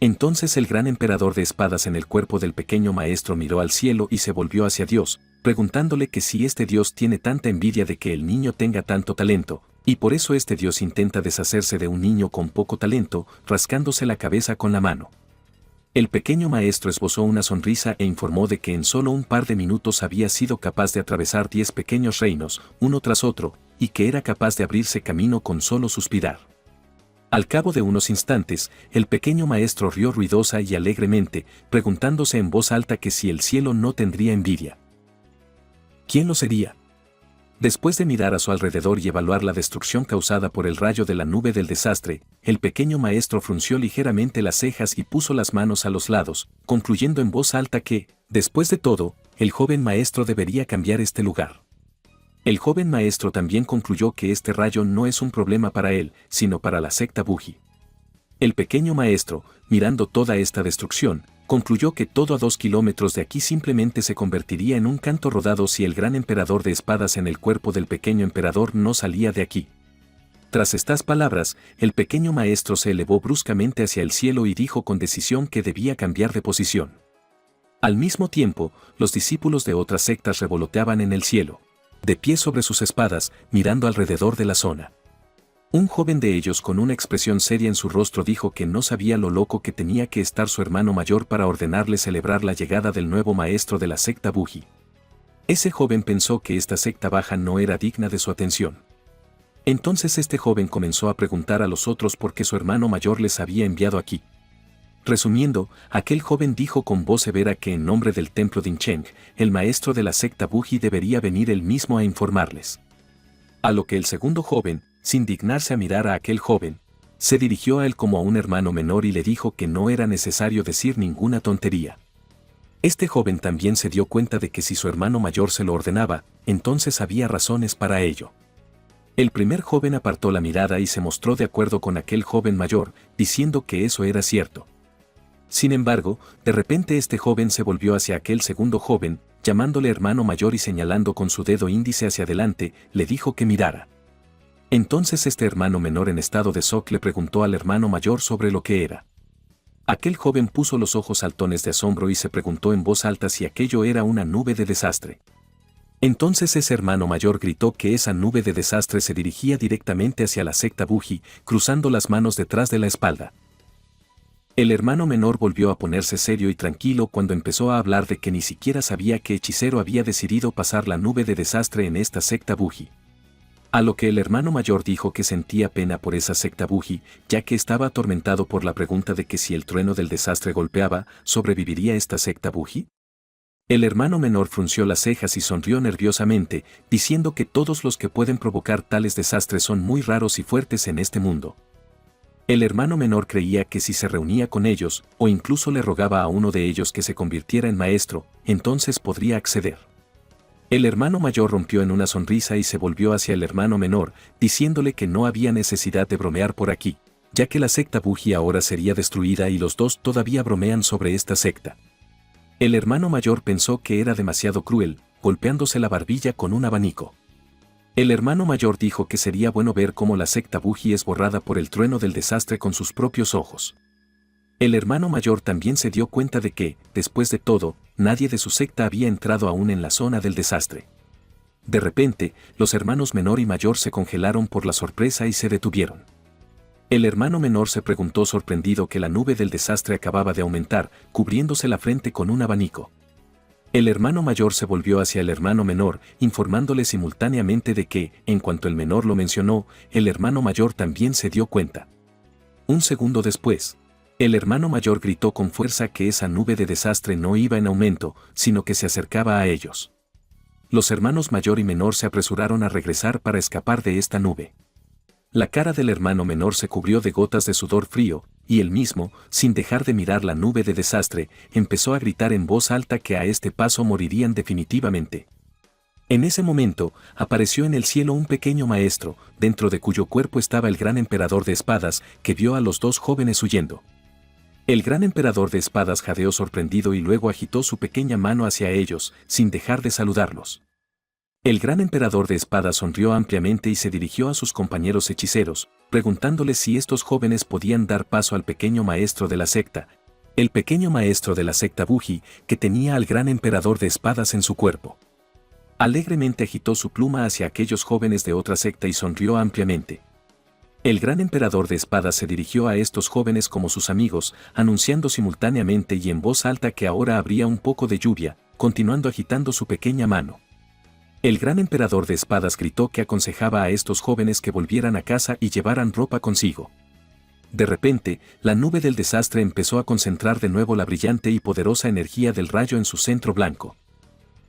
Entonces el gran emperador de espadas en el cuerpo del pequeño maestro miró al cielo y se volvió hacia Dios, preguntándole que si este Dios tiene tanta envidia de que el niño tenga tanto talento, y por eso este Dios intenta deshacerse de un niño con poco talento, rascándose la cabeza con la mano. El pequeño maestro esbozó una sonrisa e informó de que en solo un par de minutos había sido capaz de atravesar 10 pequeños reinos, uno tras otro, y que era capaz de abrirse camino con solo suspirar. Al cabo de unos instantes, el pequeño maestro rió ruidosa y alegremente, preguntándose en voz alta que si el cielo no tendría envidia. ¿Quién lo sería? Después de mirar a su alrededor y evaluar la destrucción causada por el rayo de la nube del desastre, el pequeño maestro frunció ligeramente las cejas y puso las manos a los lados, concluyendo en voz alta que, después de todo, el joven maestro debería cambiar este lugar. El joven maestro también concluyó que este rayo no es un problema para él, sino para la secta Buji. El pequeño maestro, mirando toda esta destrucción, concluyó que todo a 2 kilómetros de aquí simplemente se convertiría en un canto rodado si el gran emperador de espadas en el cuerpo del pequeño emperador no salía de aquí. Tras estas palabras, el pequeño maestro se elevó bruscamente hacia el cielo y dijo con decisión que debía cambiar de posición. Al mismo tiempo, los discípulos de otras sectas revoloteaban en el cielo, de pie sobre sus espadas, mirando alrededor de la zona. Un joven de ellos con una expresión seria en su rostro dijo que no sabía lo loco que tenía que estar su hermano mayor para ordenarle celebrar la llegada del nuevo maestro de la secta Buji. Ese joven pensó que esta secta baja no era digna de su atención. Entonces este joven comenzó a preguntar a los otros por qué su hermano mayor les había enviado aquí. Resumiendo, aquel joven dijo con voz severa que en nombre del templo Dincheng, el maestro de la secta Buji debería venir él mismo a informarles. A lo que el segundo joven, sin dignarse a mirar a aquel joven, se dirigió a él como a un hermano menor y le dijo que no era necesario decir ninguna tontería. Este joven también se dio cuenta de que si su hermano mayor se lo ordenaba, entonces había razones para ello. El primer joven apartó la mirada y se mostró de acuerdo con aquel joven mayor, diciendo que eso era cierto. Sin embargo, de repente este joven se volvió hacia aquel segundo joven, llamándole hermano mayor y señalando con su dedo índice hacia adelante, le dijo que mirara. Entonces este hermano menor en estado de shock le preguntó al hermano mayor sobre lo que era. Aquel joven puso los ojos saltones de asombro y se preguntó en voz alta si aquello era una nube de desastre. Entonces ese hermano mayor gritó que esa nube de desastre se dirigía directamente hacia la secta Buji, cruzando las manos detrás de la espalda. El hermano menor volvió a ponerse serio y tranquilo cuando empezó a hablar de que ni siquiera sabía qué hechicero había decidido pasar la nube de desastre en esta secta Buji. A lo que el hermano mayor dijo que sentía pena por esa secta Buji, ya que estaba atormentado por la pregunta de que si el trueno del desastre golpeaba, ¿sobreviviría esta secta Buji? El hermano menor frunció las cejas y sonrió nerviosamente, diciendo que todos los que pueden provocar tales desastres son muy raros y fuertes en este mundo. El hermano menor creía que si se reunía con ellos, o incluso le rogaba a uno de ellos que se convirtiera en maestro, entonces podría acceder. El hermano mayor rompió en una sonrisa y se volvió hacia el hermano menor, diciéndole que no había necesidad de bromear por aquí, ya que la secta Buji ahora sería destruida y los dos todavía bromean sobre esta secta. El hermano mayor pensó que era demasiado cruel, golpeándose la barbilla con un abanico. El hermano mayor dijo que sería bueno ver cómo la secta Buji es borrada por el trueno del desastre con sus propios ojos. El hermano mayor también se dio cuenta de que, después de todo, nadie de su secta había entrado aún en la zona del desastre. De repente, los hermanos menor y mayor se congelaron por la sorpresa y se detuvieron. El hermano menor se preguntó sorprendido que la nube del desastre acababa de aumentar, cubriéndose la frente con un abanico. El hermano mayor se volvió hacia el hermano menor, informándole simultáneamente de que, en cuanto el menor lo mencionó, el hermano mayor también se dio cuenta. Un segundo después, el hermano mayor gritó con fuerza que esa nube de desastre no iba en aumento, sino que se acercaba a ellos. Los hermanos mayor y menor se apresuraron a regresar para escapar de esta nube. La cara del hermano menor se cubrió de gotas de sudor frío, y él mismo, sin dejar de mirar la nube de desastre, empezó a gritar en voz alta que a este paso morirían definitivamente. En ese momento, apareció en el cielo un pequeño maestro, dentro de cuyo cuerpo estaba el gran emperador de espadas, que vio a los dos jóvenes huyendo. El gran emperador de espadas jadeó sorprendido y luego agitó su pequeña mano hacia ellos, sin dejar de saludarlos. El gran emperador de espadas sonrió ampliamente y se dirigió a sus compañeros hechiceros, preguntándoles si estos jóvenes podían dar paso al pequeño maestro de la secta, el pequeño maestro de la secta Buji, que tenía al gran emperador de espadas en su cuerpo. Alegremente agitó su pluma hacia aquellos jóvenes de otra secta y sonrió ampliamente. El gran emperador de espadas se dirigió a estos jóvenes como sus amigos, anunciando simultáneamente y en voz alta que ahora habría un poco de lluvia, continuando agitando su pequeña mano. El gran emperador de espadas gritó que aconsejaba a estos jóvenes que volvieran a casa y llevaran ropa consigo. De repente, la nube del desastre empezó a concentrar de nuevo la brillante y poderosa energía del rayo en su centro blanco.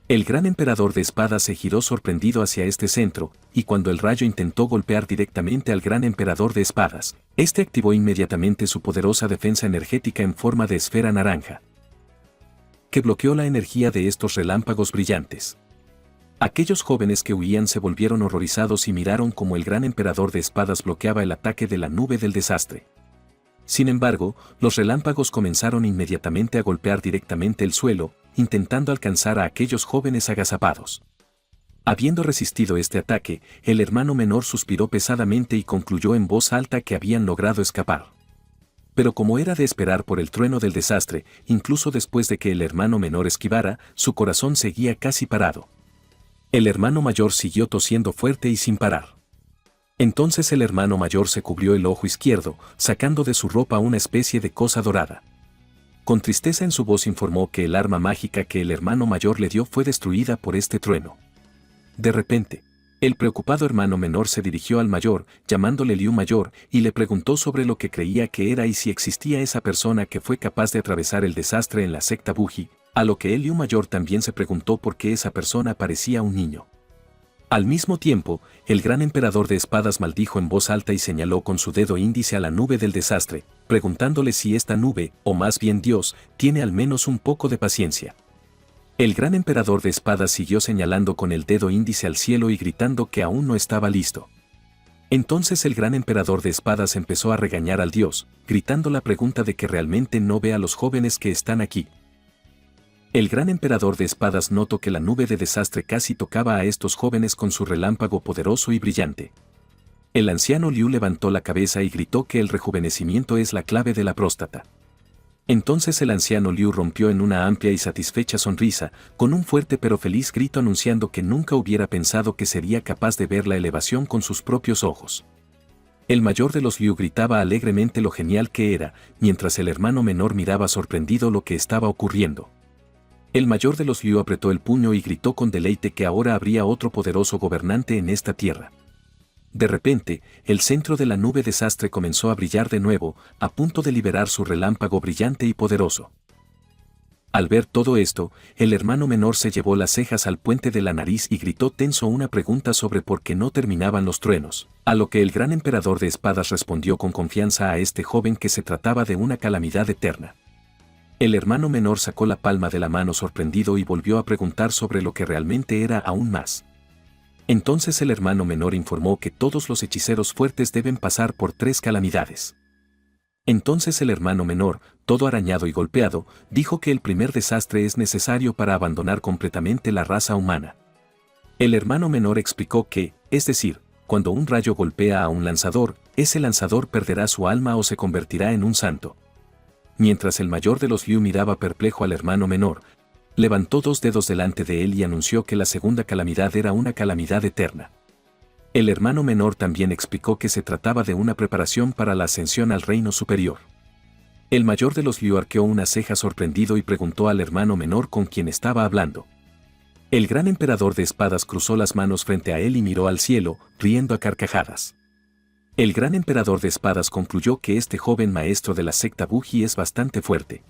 El gran emperador de espadas se giró sorprendido hacia este centro, y cuando el rayo intentó golpear directamente al gran emperador de espadas, este activó inmediatamente su poderosa defensa energética en forma de esfera naranja, que bloqueó la energía de estos relámpagos brillantes. Aquellos jóvenes que huían se volvieron horrorizados y miraron como el gran emperador de espadas bloqueaba el ataque de la nube del desastre. Sin embargo, los relámpagos comenzaron inmediatamente a golpear directamente el suelo, intentando alcanzar a aquellos jóvenes agazapados. Habiendo resistido este ataque, el hermano menor suspiró pesadamente y concluyó en voz alta que habían logrado escapar. Pero como era de esperar por el trueno del desastre, incluso después de que el hermano menor esquivara, su corazón seguía casi parado. El hermano mayor siguió tosiendo fuerte y sin parar. Entonces el hermano mayor se cubrió el ojo izquierdo, sacando de su ropa una especie de cosa dorada. Con tristeza en su voz informó que el arma mágica que el hermano mayor le dio fue destruida por este trueno. De repente, el preocupado hermano menor se dirigió al mayor, llamándole Liu Mayor, y le preguntó sobre lo que creía que era y si existía esa persona que fue capaz de atravesar el desastre en la secta Buji, a lo que el Liu Mayor también se preguntó por qué esa persona parecía un niño. Al mismo tiempo, el gran emperador de espadas maldijo en voz alta y señaló con su dedo índice a la nube del desastre, preguntándole si esta nube, o más bien Dios, tiene al menos un poco de paciencia. El gran emperador de espadas siguió señalando con el dedo índice al cielo y gritando que aún no estaba listo. Entonces el gran emperador de espadas empezó a regañar al dios, gritando la pregunta de que realmente no ve a los jóvenes que están aquí. El gran emperador de espadas notó que la nube de desastre casi tocaba a estos jóvenes con su relámpago poderoso y brillante. El anciano Liu levantó la cabeza y gritó que el rejuvenecimiento es la clave de la próstata. Entonces el anciano Liu rompió en una amplia y satisfecha sonrisa, con un fuerte pero feliz grito anunciando que nunca hubiera pensado que sería capaz de ver la elevación con sus propios ojos. El mayor de los Liu gritaba alegremente lo genial que era, mientras el hermano menor miraba sorprendido lo que estaba ocurriendo. El mayor de los Liu apretó el puño y gritó con deleite que ahora habría otro poderoso gobernante en esta tierra. De repente, el centro de la nube desastre comenzó a brillar de nuevo, a punto de liberar su relámpago brillante y poderoso. Al ver todo esto, el hermano menor se llevó las cejas al puente de la nariz y gritó tenso una pregunta sobre por qué no terminaban los truenos, a lo que el gran emperador de espadas respondió con confianza a este joven que se trataba de una calamidad eterna. El hermano menor sacó la palma de la mano sorprendido y volvió a preguntar sobre lo que realmente era aún más. Entonces el hermano menor informó que todos los hechiceros fuertes deben pasar por 3 calamidades. Entonces el hermano menor, todo arañado y golpeado, dijo que el primer desastre es necesario para abandonar completamente la raza humana. El hermano menor explicó que, es decir, cuando un rayo golpea a un lanzador, ese lanzador perderá su alma o se convertirá en un santo. Mientras el mayor de los Liu miraba perplejo al hermano menor, levantó 2 dedos delante de él y anunció que la segunda calamidad era una calamidad eterna. El hermano menor también explicó que se trataba de una preparación para la ascensión al reino superior. El mayor de los Liu arqueó una ceja sorprendido y preguntó al hermano menor con quien estaba hablando. El gran emperador de espadas cruzó las manos frente a él y miró al cielo, riendo a carcajadas. El gran emperador de espadas concluyó que este joven maestro de la secta Buji es bastante fuerte.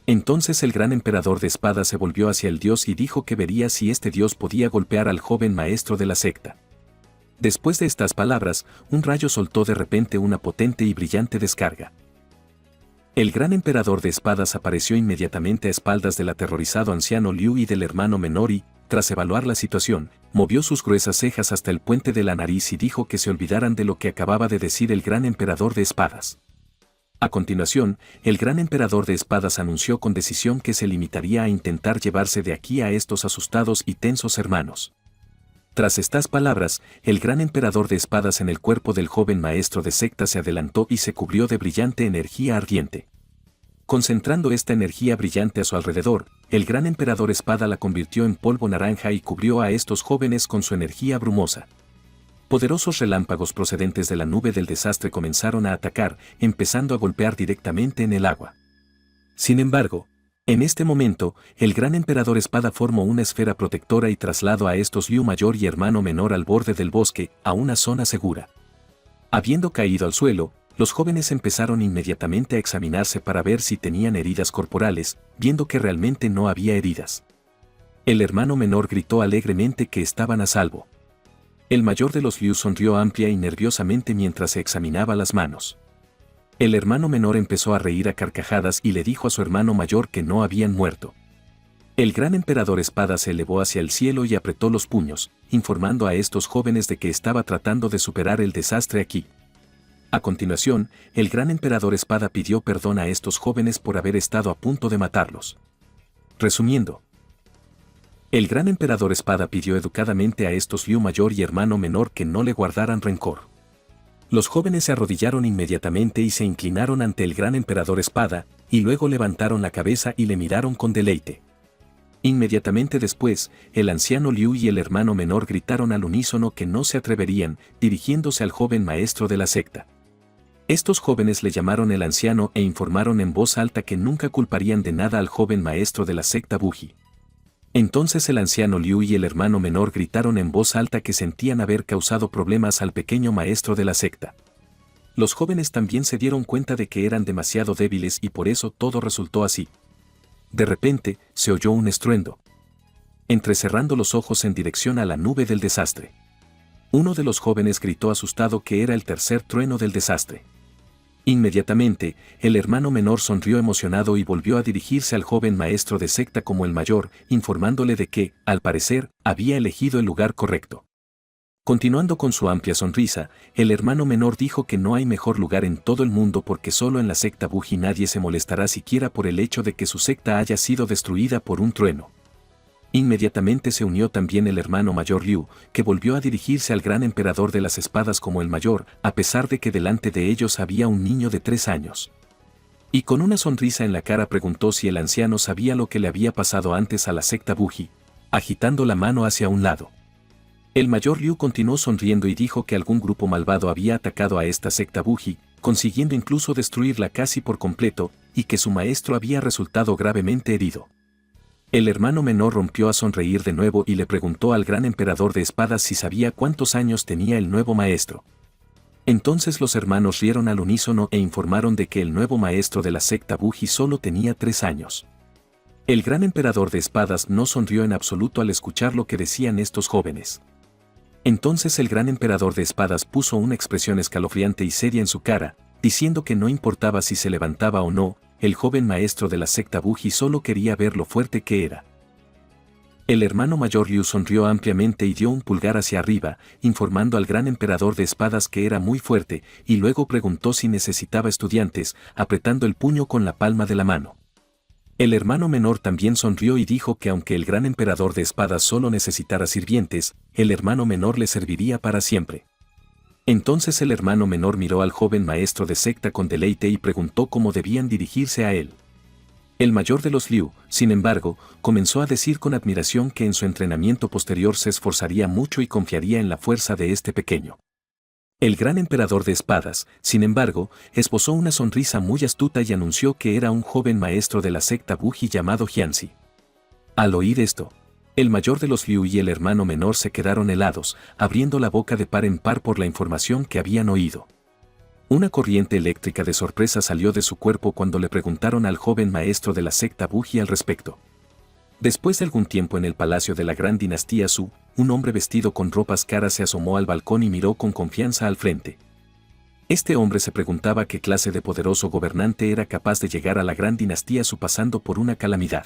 Entonces el gran emperador de espadas se volvió hacia el dios y dijo que vería si este dios podía golpear al joven maestro de la secta. Después de estas palabras, un rayo soltó de repente una potente y brillante descarga. El gran emperador de espadas apareció inmediatamente a espaldas del aterrorizado anciano Liu y del hermano menor y, tras evaluar la situación, movió sus gruesas cejas hasta el puente de la nariz y dijo que se olvidaran de lo que acababa de decir el gran emperador de espadas. A continuación, el gran emperador de espadas anunció con decisión que se limitaría a intentar llevarse de aquí a estos asustados y tensos hermanos. Tras estas palabras, el gran emperador de espadas en el cuerpo del joven maestro de secta se adelantó y se cubrió de brillante energía ardiente. Concentrando esta energía brillante a su alrededor, el gran emperador espada la convirtió en polvo naranja y cubrió a estos jóvenes con su energía brumosa. Poderosos relámpagos procedentes de la nube del desastre comenzaron a atacar, empezando a golpear directamente en el agua. Sin embargo, en este momento, el gran emperador espada formó una esfera protectora y trasladó a estos Liu mayor y hermano menor al borde del bosque, a una zona segura. Habiendo caído al suelo, los jóvenes empezaron inmediatamente a examinarse para ver si tenían heridas corporales, viendo que realmente no había heridas. El hermano menor gritó alegremente que estaban a salvo. El mayor de los Liu sonrió amplia y nerviosamente mientras se examinaba las manos. El hermano menor empezó a reír a carcajadas y le dijo a su hermano mayor que no habían muerto. El gran emperador Espada se elevó hacia el cielo y apretó los puños, informando a estos jóvenes de que estaba tratando de superar el desastre aquí. A continuación, el gran emperador Espada pidió perdón a estos jóvenes por haber estado a punto de matarlos. Resumiendo, el gran emperador Espada pidió educadamente a estos Liu mayor y hermano menor que no le guardaran rencor. Los jóvenes se arrodillaron inmediatamente y se inclinaron ante el gran emperador Espada, y luego levantaron la cabeza y le miraron con deleite. Inmediatamente después, el anciano Liu y el hermano menor gritaron al unísono que no se atreverían, dirigiéndose al joven maestro de la secta. Estos jóvenes le llamaron el anciano e informaron en voz alta que nunca culparían de nada al joven maestro de la secta Buji. Entonces el anciano Liu y el hermano menor gritaron en voz alta que sentían haber causado problemas al pequeño maestro de la secta. Los jóvenes también se dieron cuenta de que eran demasiado débiles y por eso todo resultó así. De repente, se oyó un estruendo. Entrecerrando los ojos en dirección a la nube del desastre. Uno de los jóvenes gritó asustado que era el tercer trueno del desastre. Inmediatamente, el hermano menor sonrió emocionado y volvió a dirigirse al joven maestro de secta como el mayor, informándole de que, al parecer, había elegido el lugar correcto. Continuando con su amplia sonrisa, el hermano menor dijo que no hay mejor lugar en todo el mundo porque solo en la secta Buji nadie se molestará siquiera por el hecho de que su secta haya sido destruida por un trueno. Inmediatamente se unió también el hermano mayor Liu, que volvió a dirigirse al gran emperador de las espadas como el mayor, a pesar de que delante de ellos había un niño de 3 años. Y con una sonrisa en la cara preguntó si el anciano sabía lo que le había pasado antes a la secta Buji, agitando la mano hacia un lado. El mayor Liu continuó sonriendo y dijo que algún grupo malvado había atacado a esta secta Buji, consiguiendo incluso destruirla casi por completo, y que su maestro había resultado gravemente herido. El hermano menor rompió a sonreír de nuevo y le preguntó al gran emperador de espadas si sabía cuántos años tenía el nuevo maestro. Entonces los hermanos rieron al unísono e informaron de que el nuevo maestro de la secta Buji solo tenía 3 años. El gran emperador de espadas no sonrió en absoluto al escuchar lo que decían estos jóvenes. Entonces el gran emperador de espadas puso una expresión escalofriante y seria en su cara, diciendo que no importaba si se levantaba o no, el joven maestro de la secta Buji solo quería ver lo fuerte que era. El hermano mayor Liu sonrió ampliamente y dio un pulgar hacia arriba, informando al gran emperador de espadas que era muy fuerte, y luego preguntó si necesitaba estudiantes, apretando el puño con la palma de la mano. El hermano menor también sonrió y dijo que aunque el gran emperador de espadas solo necesitara sirvientes, el hermano menor le serviría para siempre. Entonces el hermano menor miró al joven maestro de secta con deleite y preguntó cómo debían dirigirse a él. El mayor de los Liu, sin embargo, comenzó a decir con admiración que en su entrenamiento posterior se esforzaría mucho y confiaría en la fuerza de este pequeño. El gran emperador de espadas, sin embargo, esbozó una sonrisa muy astuta y anunció que era un joven maestro de la secta Buji llamado Jianzi. Al oír esto, el mayor de los Liu y el hermano menor se quedaron helados, abriendo la boca de par en par por la información que habían oído. Una corriente eléctrica de sorpresa salió de su cuerpo cuando le preguntaron al joven maestro de la secta Buji al respecto. Después de algún tiempo en el palacio de la gran dinastía Su, un hombre vestido con ropas caras se asomó al balcón y miró con confianza al frente. Este hombre se preguntaba qué clase de poderoso gobernante era capaz de llegar a la gran dinastía Su pasando por una calamidad.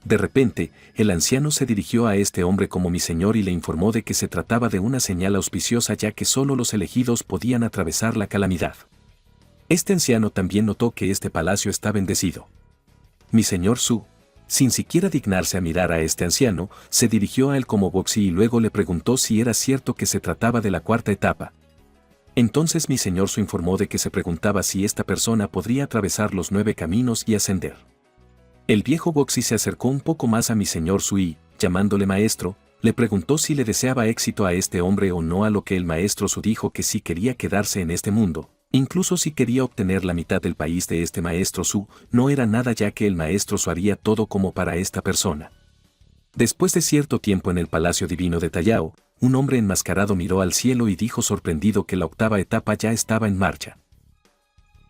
De repente, el anciano se dirigió a este hombre como mi señor y le informó de que se trataba de una señal auspiciosa ya que solo los elegidos podían atravesar la calamidad. Este anciano también notó que este palacio está bendecido. Mi señor Su, sin siquiera dignarse a mirar a este anciano, se dirigió a él como Boxy y luego le preguntó si era cierto que se trataba de la 4ª etapa. Entonces mi señor Su informó de que se preguntaba si esta persona podría atravesar los 9 caminos y ascender. El viejo Boxy se acercó un poco más a mi señor Su y, llamándole maestro, le preguntó si le deseaba éxito a este hombre o no, a lo que el maestro Su dijo que sí quería quedarse en este mundo. Incluso si quería obtener la mitad del país de este maestro Su, no era nada ya que el maestro Su haría todo como para esta persona. Después de cierto tiempo en el palacio divino de Tallao, un hombre enmascarado miró al cielo y dijo sorprendido que la 8ª etapa ya estaba en marcha.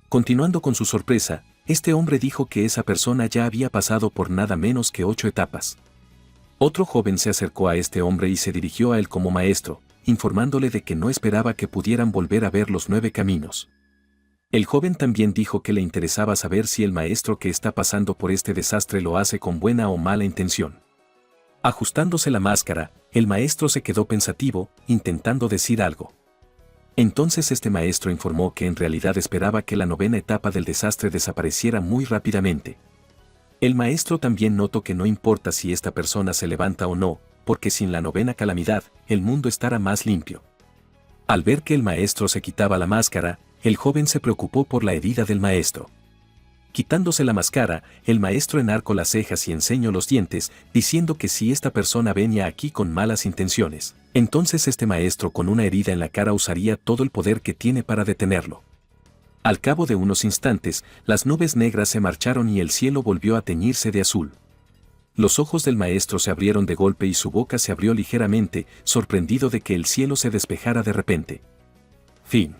Continuando con su sorpresa, este hombre dijo que esa persona ya había pasado por nada menos que 8 etapas. Otro joven se acercó a este hombre y se dirigió a él como maestro, informándole de que no esperaba que pudieran volver a ver los 9 caminos. El joven también dijo que le interesaba saber si el maestro que está pasando por este desastre lo hace con buena o mala intención. Ajustándose la máscara, el maestro se quedó pensativo, intentando decir algo. Entonces este maestro informó que en realidad esperaba que la novena etapa del desastre desapareciera muy rápidamente. El maestro también notó que no importa si esta persona se levanta o no, porque sin la novena calamidad, el mundo estará más limpio. Al ver que el maestro se quitaba la máscara, el joven se preocupó por la herida del maestro. Quitándose la máscara, el maestro enarcó las cejas y enseñó los dientes, diciendo que si esta persona venía aquí con malas intenciones, entonces este maestro con una herida en la cara usaría todo el poder que tiene para detenerlo. Al cabo de unos instantes, las nubes negras se marcharon y el cielo volvió a teñirse de azul. Los ojos del maestro se abrieron de golpe y su boca se abrió ligeramente, sorprendido de que el cielo se despejara de repente. Fin.